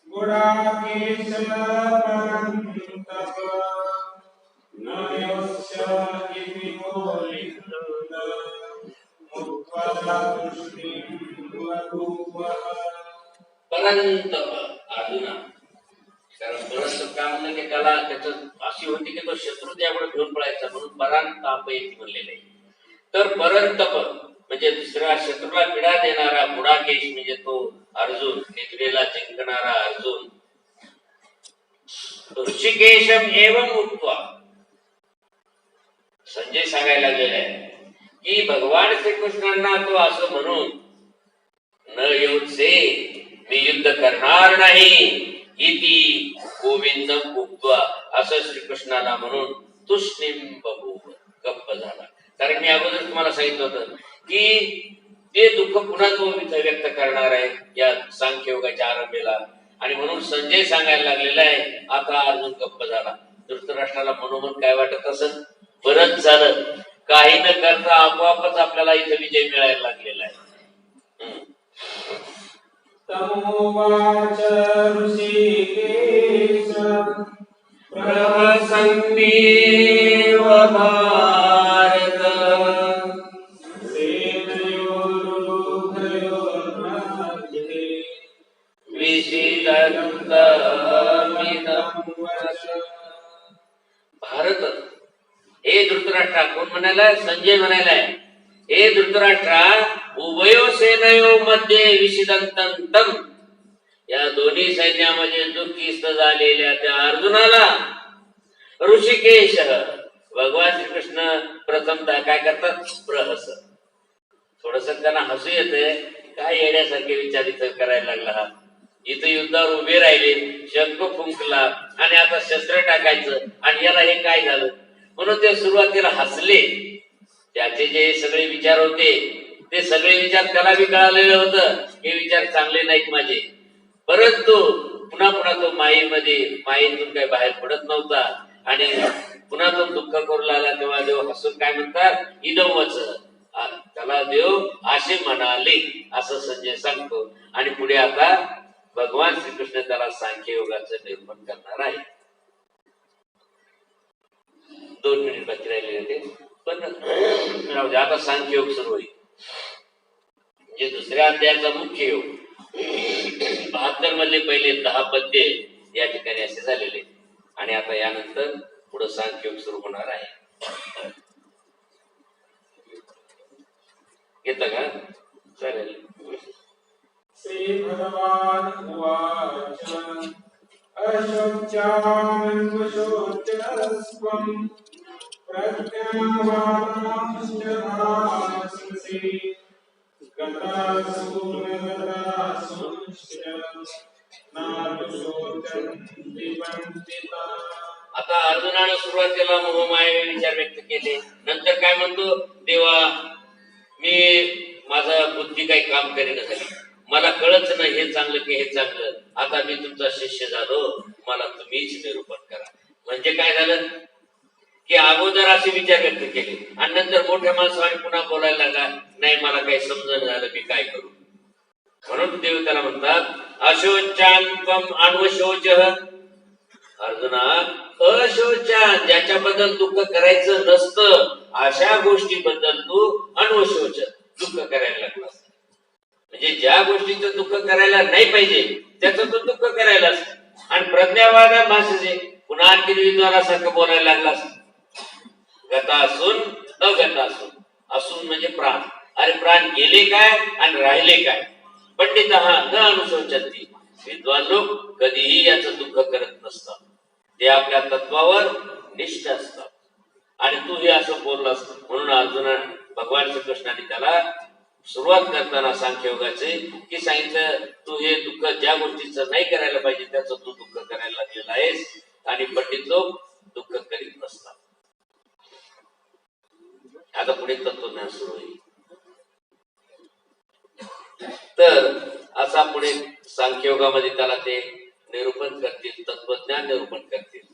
B: गुडाकेश परं तप न योत्स्य इति मोलिन्द मुक्त्वा तुष्टिं वधूवः.
A: परंतप अर्जुना, कारण परंतप काय म्हणलं की त्याला त्याचं अशी होती की तो शत्रू त्याकडे घेऊन पळायचा, म्हणून परांताप येत म्हणलेलं आहे. तर परंतप म्हणजे दुसऱ्या शत्रूला पीडा देणारा गुडाकेश म्हणजे तो अर्जुन, निद्रेला जिंकणारा अर्जुन. ऋषिकेशम एवं उक्त्वा, संजय सांगायला लागलेला आहे की भगवान श्रीकृष्णांना तो असं म्हणून, न योत्से, मी युद्ध करणार नाही, इति गोविंदम उक्त्वा, असं श्रीकृष्णाला म्हणून तुष्णीम बभूव, गप्प झाला. कारण मी अगोदर तुम्हाला सांगितलं होतं की ते दुःख पुन्हा तो व्यक्त करणार आहे या सांख्ययोगाच्या आरंभेला, आणि म्हणून संजय सांगायला लागलेला आहे. आता अर्जुन गप्प झाला. धृतराष्ट्राला मनोमन काय वाटत असं, बरंच झालं, काही न करता आपोआपच आपल्याला इथे विजय मिळायला लागलेला आहे.
B: तमोवाच ऋषिकेश
A: प्रवसन्नेव भारत,
B: सेनयोरुभयोर्मध्ये
A: विषीदन्तमिदं वच. भारत, हे धृतराष्ट्रा, कोण म्हणालाय, संजय म्हणालाय, हे धृतराष्ट्रा, उभयो सेनयो मध्ये विषिदंतम, या दोन्ही सैन्यामध्ये दुःखीस्त झालेल्या त्या अर्जुनाला ऋषिकेश, भगवान श्रीकृष्ण प्रथमतः काय करतात, प्रहस. थोडस त्यांना हसू येते, काय येण्यासारखे विचार करायला लागला हा. इथे युद्धावर उभे राहिले, शंख फुंकला, आणि आता शस्त्र टाकायचं, आणि याला हे काय झालं, म्हणून ते सुरुवातीला हसले. त्याचे जे सगळे विचार होते, ते सगळे विचार त्याला बी कळालेलं होतं, हे विचार चांगले नाहीत माझे. परंतु पुन्हा पुन्हा तो मायेतून काही बाहेर पडत नव्हता, आणि पुन्हा तो दुःख करू लागला. तेव्हा देव हसून काय म्हणतात, इदमच, त्याला देव असे म्हणाले, असं संजय सांगतो. आणि पुढे आता भगवान श्रीकृष्ण त्याला सांख्ययोगाचं निरूपण करणार आहे. 2 मिनिट बाकी राहिले होते, पण आता सांख्ययोग सुरू होईल. म्हणजे दुसऱ्या अध्यायाचा मुख्य योग 72 मधले पहिले 10 पद्य या ठिकाणी असे झालेले, आणि आता यानंतर पुढे सांख्ययोग सुरू होणार आहे. घेतं का, चालेल.
B: श्री भगवान उवाच अशोच्यान्वशोचस्त्वं प्रज्ञावादांश्च भाससे गतासु न गतासुश्च नानुशोचन्ति वन्दिताः.
A: आता अर्जुनाने सुरुवातीला मोहमाये विचार व्यक्त केले, नंतर काय म्हणतो, देवा मी माझा बुद्धी काही काम करेना झाली, मला कळच नाही हे चांगलं की हे चांगलं, आता मी तुमचा शिष्य झालो, मला तुम्हीच निरूपण करा. म्हणजे काय झालं की अगोदर असे विचार व्यक्त केले आणि नंतर मोठ्या माणसाने पुन्हा बोलायला लागला, नाही मला काही समजणं झालं, मी काय करू. म्हणून देव त्याला म्हणतात अशोचांतम अनवशोच. अर्जुना, अशोचान ज्याच्याबद्दल दुःख करायचं नसतं अशा गोष्टीबद्दल तू अनवशोच दुःख करायला लागलास. म्हणजे ज्या गोष्टीचं दुःख करायला नाही पाहिजे त्याचं तू दुःख करायलास. आणि प्रज्ञावादा भाषेचे पुन्हा आणखी विद्वानासारखं बोलायला लागलास. गता असून अगता असून, असून म्हणजे प्राण. अरे प्राण गेले काय आणि राहिले काय. पंडित हा न अनुशोचती, विद्वान लोक कधीही याचं दुःख करत नसतात. ते आपल्या तत्वावर निष्ठ असतात. आणि तू हे असं बोललास म्हणून अर्जुना भगवान श्रीकृष्णाने त्याला सुरुवात करताना सांख्ययोगाचे की सांगितलं, तू हे दुःख ज्या गोष्टीचं नाही करायला पाहिजे त्याचं तू दुःख करायला लागलेला आहेस. आणि पंडित लोक दुःख करीत नसतात. आता पुढे तत्वज्ञान सुरू होईल. तर असा पुढे सांख्ययोगामध्ये त्याला ते निरूपण करतील, तत्वज्ञान निरूपण करतील.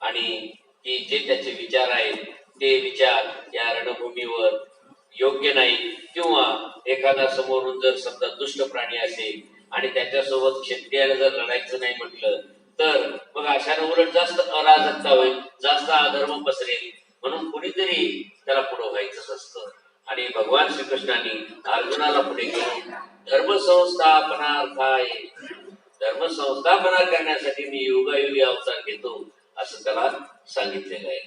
A: आणि की जे त्याचे विचार आहेत ते विचार या रणभूमीवर योग्य नाही, किंवा एखादा समोरून जर समजा दुष्ट प्राणी असेल आणि त्याच्यासोबत क्षत्रियाला जर लढायचं नाही म्हटलं तर मग अशाने उलट जास्त अराजकता होईल, जास्त अधर्म पसरेल. म्हणून कुणीतरी त्याला पुढं व्हायचंच असतं. आणि भगवान श्रीकृष्णाने अर्जुनाला पुढे घेऊन धर्मसंस्थापनार्थाय, धर्मसंस्थापना करण्यासाठी मी योगायोगी अवतार घेतो असं त्याला सांगितलेलं आहे.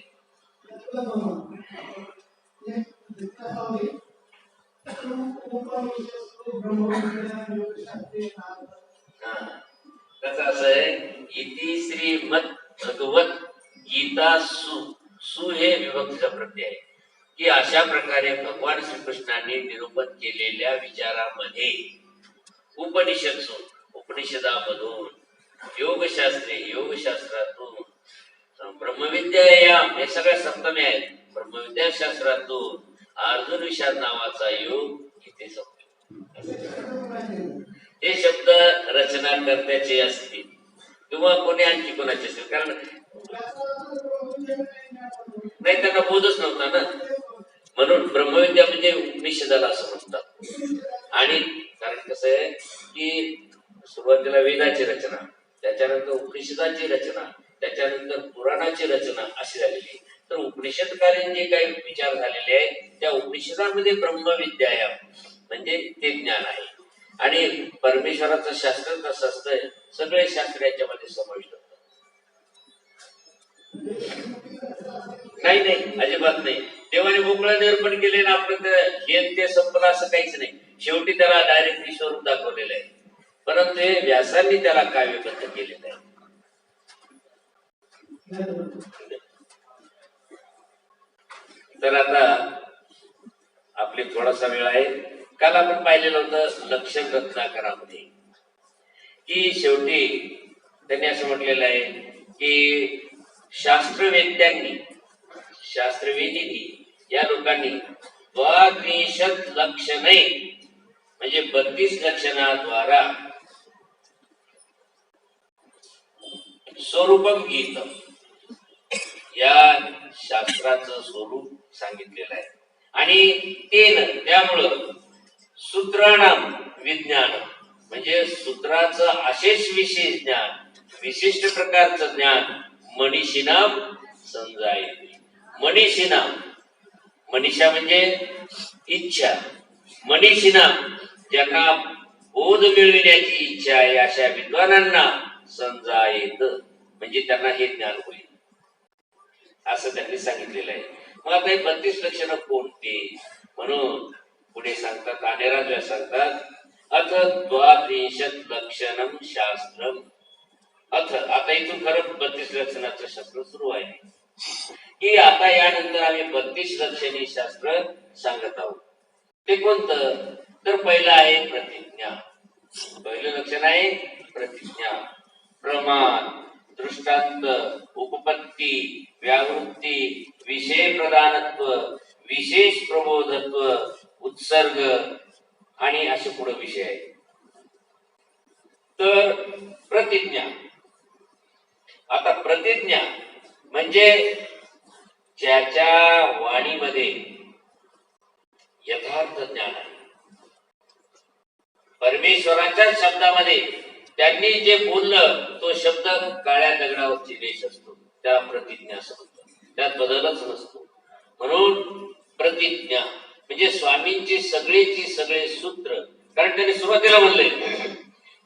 A: कसं असं आहे, इति श्रीमद भगवत गीता सु हे विभक्तीचा प्रत्यय आहे की अशा प्रकारे भगवान श्रीकृष्णांनी निरूपण केलेल्या विचारामध्ये उपनिषदामधून, योगशास्त्रे योगशास्त्रातून, ब्रह्मविद्यायाम हे सगळ्या सप्तमी आहेत, ब्रह्मविद्या शास्त्रातून अर्जुन विषाद नावाचा योग इथे हे शब्द रचनाकर्त्याचे असतील किंवा कोणी आणखी कोणाचे असतील, कारण नाही त्यांना बोधच नव्हता ना. म्हणून ब्रह्मविद्या म्हणजे उपनिषदाला असं म्हणतात. आणि कारण कसं आहे की सुरुवातीला वेदाची रचना, त्याच्यानंतर उपनिषदाची रचना, त्याच्यानंतर पुराणाची रचना अशी झालेली. तर उपनिषदकालीन जे काही विचार झालेले आहेत त्या उपनिषदामध्ये ब्रह्मविद्या म्हणजे ते ज्ञान आहे. आणि परमेश्वराचं शास्त्र कसं असतंय, सगळे शास्त्र याच्यामध्ये समाविष्ट होतात. नाही नाही, अजिबात नाही. देवाने मोकळं निरूपण केले ना आपलं, हे ते संपलं असं काहीच नाही. शेवटी त्याला डायरेक्ट स्वरूप दाखवलेलं आहे, परंतु हे व्यासांनी त्याला काव्यबद्ध केलेलं आहे. तर आता आपली थोडासा वेळ आहे. काल आपण पाहिलेलं होतं लक्षण रत्नाकरामध्ये की शेवटी त्यांनी असं म्हटलेलं आहे की शास्त्रवेत्यांनी, शास्त्रवेदींनी, या लोकांनी द्वात्रिंशत् लक्षणे म्हणजे 32 लक्षणाद्वारा स्वरूपम गीतम या शास्त्राचं स्वरूप सांगितलेलं आहे. आणि त्यामुळं सूत्राणाम विज्ञान म्हणजे सूत्राचं अशेष विशेष ज्ञान, विशिष्ट प्रकारचं ज्ञान मनीषिनाम समजायचे. मनीषिनाम, मनीषा म्हणजे इच्छा, मनीषिनाम ज्यांना बोध मिळविण्याची इच्छा आहे अशा विद्वानांना समजायत म्हणजे त्यांना हे ज्ञान होईल असं त्यांनी सांगितलेलं आहे. मग आता हे 32 लक्षणं कोणते म्हणून पुढे सांगतात, अनेराज सांगतात अथ द्वात्रिंशत् लक्षणम शास्त्रम. अथ आता इथून खरं 32 लक्षणाचं शास्त्र सुरू आहे की आता यानंतर आम्ही 32 लक्षणी शास्त्र सांगत आहोत. ते कोणतं, तर पहिलं आहे प्रतिज्ञा. पहिलं लक्षण आहे प्रतिज्ञा. प्रमाण, दृष्टांत, उपपत्ती, व्यावृत्ती, विषय प्रधानत्व, विशेष प्रबोधत्व, उत्सर्ग आणि असे पुढे विषय आहेत. तर प्रतिज्ञा. आता प्रतिज्ञा म्हणजे ज्याच्या वाणीमध्ये यथार्थ ज्ञान आहे, परमेश्वराच्या शब्दामध्ये त्यांनी जे बोललं तो शब्द काळ्या दगडावरची रेष असतो, त्या प्रतिज्ञा असं म्हणतात, त्यात बदलच नसतो. म्हणून प्रतिज्ञा म्हणजे स्वामींचे सगळे सूत्र. कारण त्यांनी सुरुवातीला म्हणले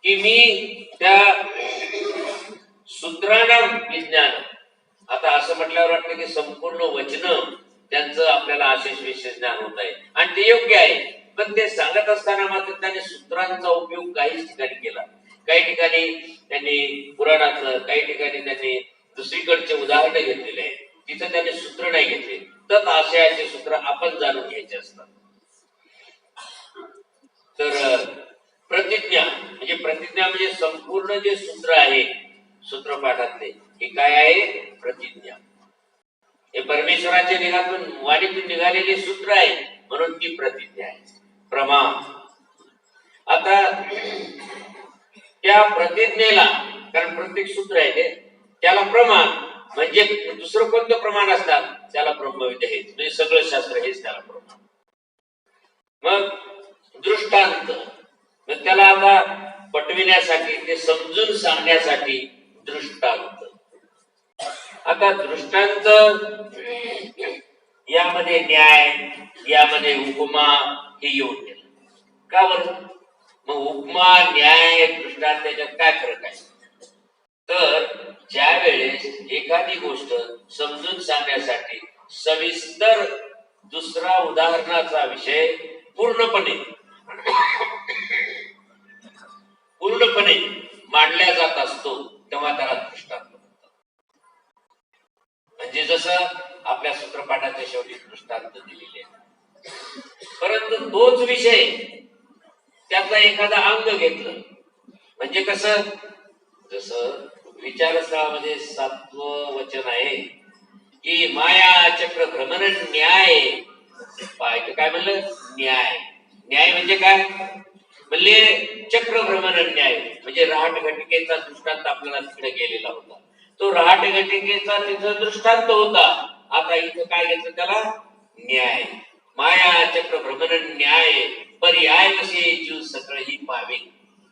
A: की मी त्या सूत्रांना विज्ञान. आता असं म्हटल्यावर वाटतं की संपूर्ण वचन त्यांचं आपल्याला आशेष विशेष ज्ञान होत आहे आणि ते योग्य आहे. पण ते सांगत असताना मात्र त्यांनी सूत्रांचा उपयोग काहीच ठिकाणी केला. काही ठिकाणी त्यांनी पुराणाचं, काही ठिकाणी त्यांनी दुसरीकडचे उदाहरण घेतलेले आहे, तिथं त्यांनी सूत्र नाही घेतले. तर आशयाचे सूत्र आपण जाणून घ्यायचे असतात. तर प्रतिज्ञा म्हणजे संपूर्ण जे सूत्र आहे सूत्रपाठातले, हे काय आहे? प्रतिज्ञा. हे परमेश्वराच्या निघातून वाणीतून निघालेले सूत्र आहे, म्हणून ती प्रतिज्ञा आहे. प्रमाण. आता त्या प्रतिज्ञेला, कारण प्रत्येक सूत्र आहे ते, त्याला प्रमाण म्हणजे दुसरं कोणतं प्रमाण असतात त्याला ब्रह्मविद्या हेच, म्हणजे सगळं शास्त्र हेच त्याला प्रमाण. मग दृष्टांत, मग त्याला आता पटविण्यासाठी, ते समजून सांगण्यासाठी दृष्टांत. आता दृष्टांत यामध्ये न्याय, यामध्ये उपमा हे येऊन गेलं. का बरं? मग उपमा, न्याय, दृष्टांत त्याच्यात काय फरक आहे? तर ज्या वेळेस एखादी गोष्ट समजून सांगण्यासाठी सविस्तर दुसरा उदाहरणाचा विषय पूर्णपणे मांडला जात असतो, तेव्हा त्याला दृष्टांत म्हणतात. म्हणजे जसं आपल्या सूत्रपाठाच्या शेवटी दृष्टांत दिलेले आहे. परंतु तोच विषय त्यातला एखादा अंग घेतलं, म्हणजे कसं, जसं विचारस्थळामध्ये 7वं वचन आहे की माया चक्र भ्रमण न्याय. पाहायचं काय म्हणलं? न्याय. न्याय म्हणजे काय म्हणले? चक्र भ्रमण न्याय म्हणजे रहाट घटिकेचा दृष्टांत आपल्याला तिकडे गेलेला होता. तो रहाट घटिकेचा तिथं दृष्टांत होता. आता इथं काय घेतलं त्याला? न्याय. माया चक्र भ्रमण न्याय पर्याय कसे जीव सकळ ही पावे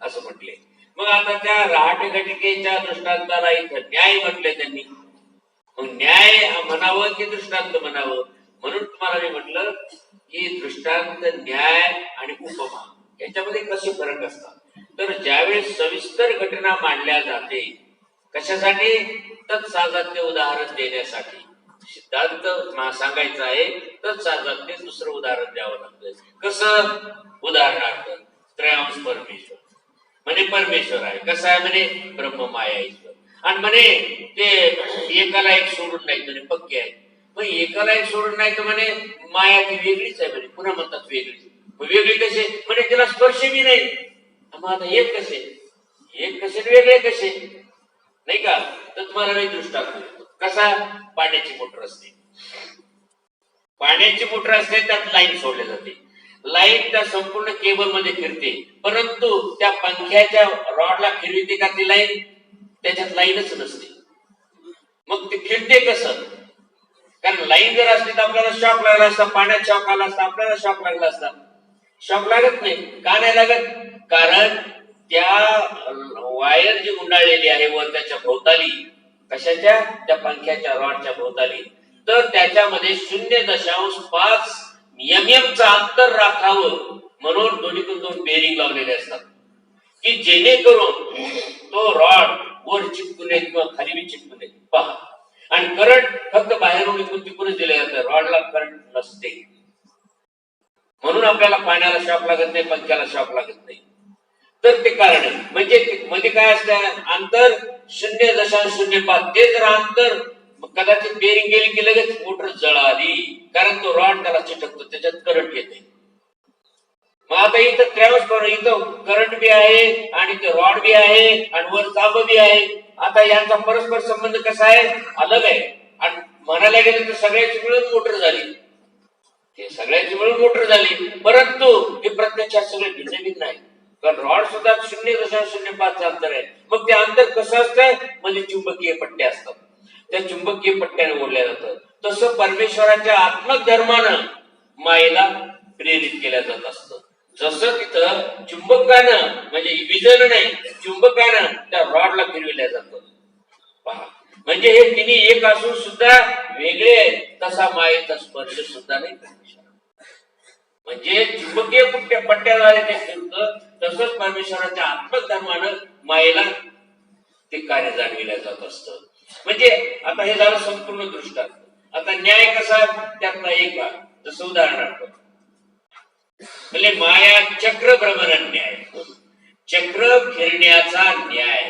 A: असं म्हटले. मग आता त्या रहाट घटिकेच्या दृष्टांताला इथं न्याय म्हटले त्यांनी. मग न्याय म्हणावं की दृष्टांत म्हणावं? म्हणून तुम्हाला मी म्हटलं की दृष्टांत, न्याय आणि उपमा याच्यामध्ये कसे फरक असतात. तर ज्यावेळेस सविस्तर घटना मांडल्या जाते, कशासाठी? तत्साजात्य उदाहरण देण्यासाठी. सिद्धांत सांगायचा आहे, तत्साजात्य दुसरं उदाहरण द्यावं लागतं. कसं? उदाहरणार्थ त्रयांश परमेश्वर म्हणे परमेश्वर आहे. कसं आहे म्हणे? ब्रह्म माया ईश्वर. आणि म्हणे ते एकाला एक सोडून नाही म्हणे, पक्के आहे. मग एकाला एक सोडून नाही तर म्हणे माया ती वेगळीच आहे म्हणे. पुन्हा म्हणतात वेगळीच. मग वेगळी कसे? म्हणे तिला स्पर्श बी नाही. मग आता एक कसे? एक कसे वेगळे कसे? नाही का? तर तुम्हाला मी दृष्टांत देतो. कसा? पाण्याची मोटर असते. पाण्याची मोटर असते, त्यात लाईन सोडली जाते. लाईन त्या संपूर्ण केबल मध्ये फिरते, परंतु त्या पंख्याच्या रॉडला फिरविते का ती लाईन? त्याच्यात लाईनच नसते. मग ते फिरते कसं? कारण लाईन जर असली तर आपल्याला शॉक लागला असता, पाण्यात शॉक आला असता, आपल्याला शॉक लागला असता. शॉक लागत नाही. का नाही लागत? कारण त्या वायर जी गुंडाळलेली आहे वर त्याच्या भोवताली, कशाच्या? त्या पंख्याच्या रॉडच्या भोवताली, तर त्याच्यामध्ये 0.5 mm चं अंतर राखावं म्हणून दोन्हीकडून 2 बेरिंग लावलेले असतात की जेणेकरून तो रॉड वर चिटकून नये किंवा खाली बी चिटकून नये. पहा, आणि करंट फक्त बाहेरून इकडून तिकडूनच दिलं जातं, रॉडला करंट नसते. म्हणून आपल्याला पाण्याला शॉक लागत नाही, पंख्याला शॉक लागत नाही. तर ते कारण आहे. म्हणजे मध्ये काय असतं? अंतर 0.05. ते जर अंतर कदाचित बेरिंग गेली की लगेच मोटर जळाली, कारण तो रॉड त्याला चिटकतो, त्याच्यात करंट येते. मग आता इथं ट्रॅव्हल्स, इथं करंट बी आहे आणि ते रॉड बी आहे आणि वर तांब बी आहे. आता यांचा परस्पर संबंध कसा आहे? अलग आहे. आणि म्हणायला गेलं तर सगळ्याची मिळून मोटर झाली. हे सगळ्याची मिळून मोटर झाली, परंतु हे प्रत्यक्षात सगळे भिन्न भिन्न आहे. कारण रॉड सुद्धा 0.05 अंतर आहे. मग ते अंतर कसं असतं म्हणजे चुंबकीय पट्ट्या असतात, त्या चुंबकीय पट्ट्याने ओढल्या जातं. तसं परमेश्वराच्या आत्मक धर्मानं मायेला प्रेरित केल्या जात असतं. जसं तिथं चुंबकानं म्हणजे विजन नाही, चुंबकानं त्या रॉडला फिरविल्या जातं. पहा, म्हणजे हे तिन्ही एक असून सुद्धा वेगळे आहेत. तसा मायेचा स्पर्श सुद्धा नाही परमेश्वर, म्हणजे चुंबकीय पट्ट्याद्वारे ते फिरतं. तसंच परमेश्वराच्या आत्मक धर्मानं मायेला ते कार्य जाणविल्या जात असतं. म्हणजे आता हे झालं संपूर्ण दृष्टांत. आता न्याय कसा, त्यातला एक भाग. जसं उदाहरणार्थ म्हणजे माया चक्र भ्रमण न्याय, चक्र फिरण्याचा न्याय.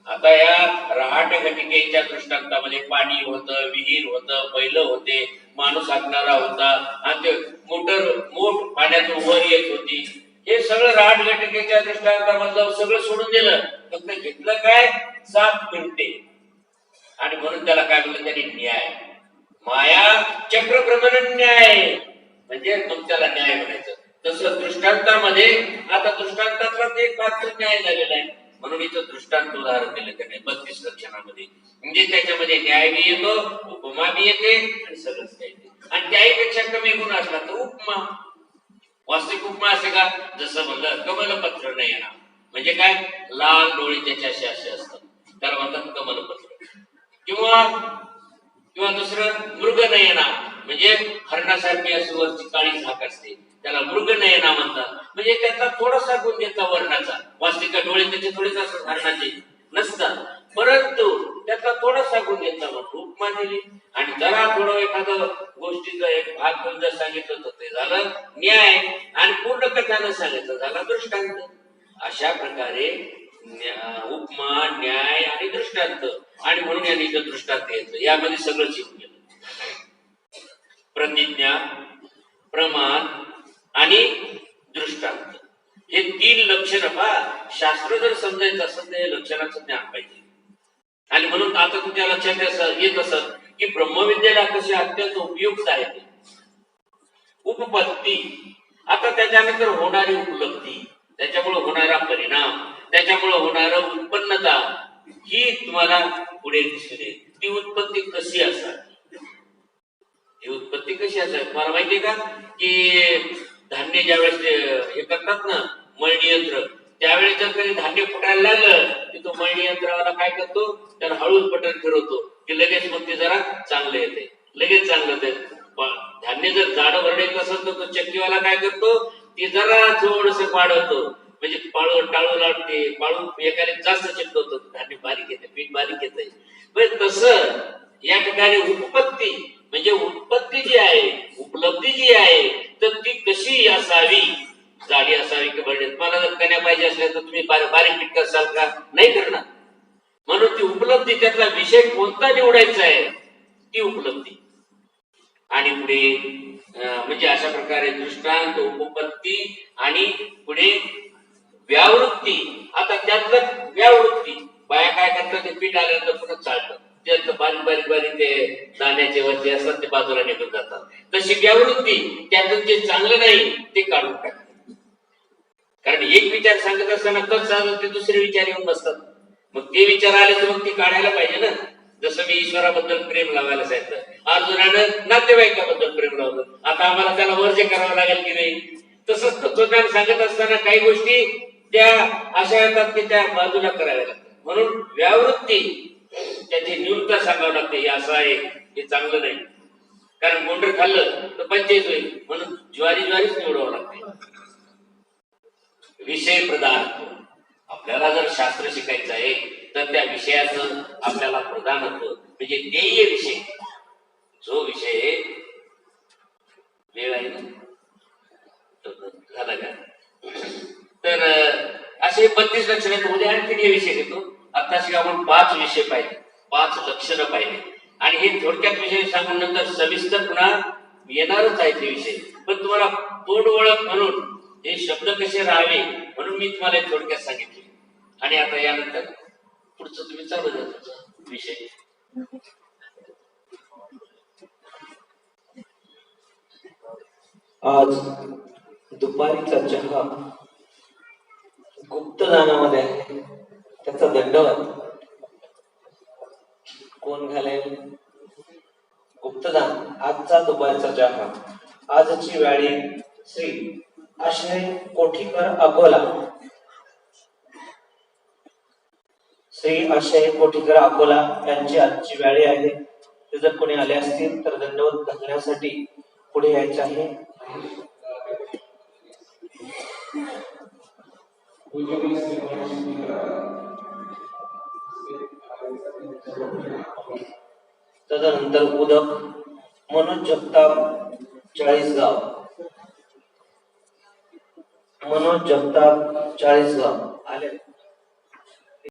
A: आता या रहाट घटिकेच्या दृष्टांतामध्ये पाणी होतं, विहीर होतं, बैल होते, माणूस हाकणारा होता आणि ते मोठ पाण्यातून वर येत होती. हे सगळं रहाट घटिकेच्या दृष्टांतामधलं सगळं सोडून दिलं. फक्त घेतलं काय, साप फिरते. आणि म्हणून त्याला काय म्हणलं त्यांनी, न्याय. माया चक्र भ्रमण न्याय म्हणजे मग त्याला न्याय म्हणायचं. तसं दृष्टांतामध्ये आता दृष्टांतातला एक भाग न्याय झालेला आहे. म्हणून इथं दृष्टांत उदाहरण दिलं त्याने 32 लक्षणामध्ये. म्हणजे त्याच्यामध्ये न्याय बी येतो, उपमा बी येते आणि सगळंच काही येते. आणि त्याहीपेक्षा कमी गुण असला तर उपमा. वास्तविक उपमा असे का, जसं म्हणलं कमलपत्र नयना म्हणजे काय, लाल डोळे त्याच्याशी असे असतात, त्याला म्हणतात कमलपत्र. किंवा दुसरं मृगनयना म्हणजे हरणासारखी अशी वरची काळी झाक असते, त्याला मृगनयना म्हणतात. म्हणजे त्याचा थोडासा गुण देता वर्णाचा. वास्तविक डोळे त्याचे थोडेच असतात, हरणाचे नसतात, परंतु त्याचा थोडासा गुण देता म्हणून उपमा दिली. आणि जरा थोडं एखादं गोष्टीचा एक भाग गुण जर सांगितलं तर ते झालं न्याय, आणि पूर्ण कथानं सांगितलं झाला दृष्टांत. अशा प्रकारे उपमा, न्याय आणि दृष्टांत. आणि म्हणून यांनी इथं दृष्टांत घेतलं. यामध्ये सगळंच येऊन गेलं. प्रतिज्ञा, प्रमाण आणि दृष्टांत हे 3 लक्षण. पहा, शास्त्र जर समजायचं असेल तर हे लक्षणाचं ज्ञान पाहिजे. आणि म्हणून आता तुमच्या लक्षात येत असत की ब्रह्मविद्येला कसे अत्यंत उपयुक्त आहे ते. उपपत्ती, आता त्याच्यानंतर होणारी उपलब्धी, त्याच्यामुळे होणारा परिणाम, त्याच्यामुळे होणारा उत्पन्नता, ही तुम्हाला पुढे दिसते. ती उत्पत्ती कशी असावी, ही उत्पत्ती कशी असावी तुम्हाला माहितीये का, की धान्य ज्यावेळेस हे करतात ना मळणी यंत्र, त्यावेळेस जर कधी धान्य फुटायला लागलं की तो मळणी यंत्रवाला काय करतो, त्याला हळूच बटन फिरवतो की लगेच मग ते जरा चांगलं येते, लगेच चांगलं ते. धान्य जर जाड भरडेल असेल तर तो चक्कीवाला काय करतो, ते जरा थोडस वाढवतो, म्हणजे टाळू लावते, पाळू एकाने जास्त चिकटवतो, धान्य बारीक येते, पीठ बारीक येते. म्हणजे तसं या ठिकाणी उपपत्ती म्हणजे उत्पत्ती जी आहे, उपलब्धी जी आहे, तर ती कशी असावी, जाडी असावी की भरडी. तुम्हाला जर कण्या पाहिजे असल्या तर तुम्ही बारीक पीठ करसाल का, नाही करणार. म्हणून ती उपलब्धी, त्यातला विषय कोणता निवडायचा आहे, ती उपलब्धी. आणि पुढे म्हणजे अशा प्रकारे दृष्टांत, उपपत्ती आणि पुढे व्यावृत्ती. आता त्यातलं व्यावृत्ती, बाया काय करतात, ते पीठ आल्यानंतर पुन्हा चालतात, त्यात बारीक बारीक ते दाण्याचे वरचे असतात ते बाजूला निघून जातात. तशी व्यावृत्ती, त्यातून जे चांगलं नाही ते काढून टाकतात. कारण एक विचार सांगत असताना तर ते दुसरे विचार येऊन बसतात. मग ते विचार आले तर मग ती काढायला पाहिजे ना. जसं मी ईश्वराबद्दल प्रेम लावायला सांगितलं, अर्जुनानं नातेवाईकाबद्दल प्रेम लावलं, आता आम्हाला त्याला वर्ज करावं लागेल की नाही. तसंच तत्वज्ञान सांगत असताना काही गोष्टी त्या अशा येतात की त्या बाजूला कराव्या लागतात. म्हणून व्यावृत्ती, त्याची न्यूनता सांगावं लागते, हे असं आहे, हे चांगलं नाही. कारण गोंडर खाल्लं तर पंचायत होईल, म्हणून ज्वारीच निवडावं लागते. विषय प्रदान, आपल्याला जर शास्त्र शिकायचं आहे तर त्या विषयाचं आपल्याला प्रधानत्व म्हणजे ध्येय विषय, जो विषय वेळ आहे ना झाला का, तर असे 32 लक्षणं. उद्या आणखी हे विषय घेतो. आताशी आपण 5 विषय पाहिले, 5 लक्षणं पाहिले, आणि हे थोडक्यात विषय सांगून नंतर सविस्तर पुन्हा येणारच आहे ते विषय. पण तुम्हाला तोड ओळख म्हणून हे शब्द कसे राहावे म्हणून मी तुम्हाला थोडक्यात सांगितले. आणि आता यानंतर पुढचं तुम्ही चालू द्या तुमचा विषय.
C: आज दुपारीचा चहा गुप्तदानामध्ये आहे त्याचा दंडवत कोण घालेल? गुप्तदान. आजचा दुपारचा चहा. आजची व्याळी श्री आश्रय कोठीकर अकोला. श्री आशय कोठीकर अकोला यांची आजची व्याळी आहे. ते जर कोणी आले असतील तर दंडवत घालण्यासाठी पुढे यायचे आहे. तदनंतर उदक मनोज जगताप चाळीसगाव. मनोज जगताप चाळीसगाव आले.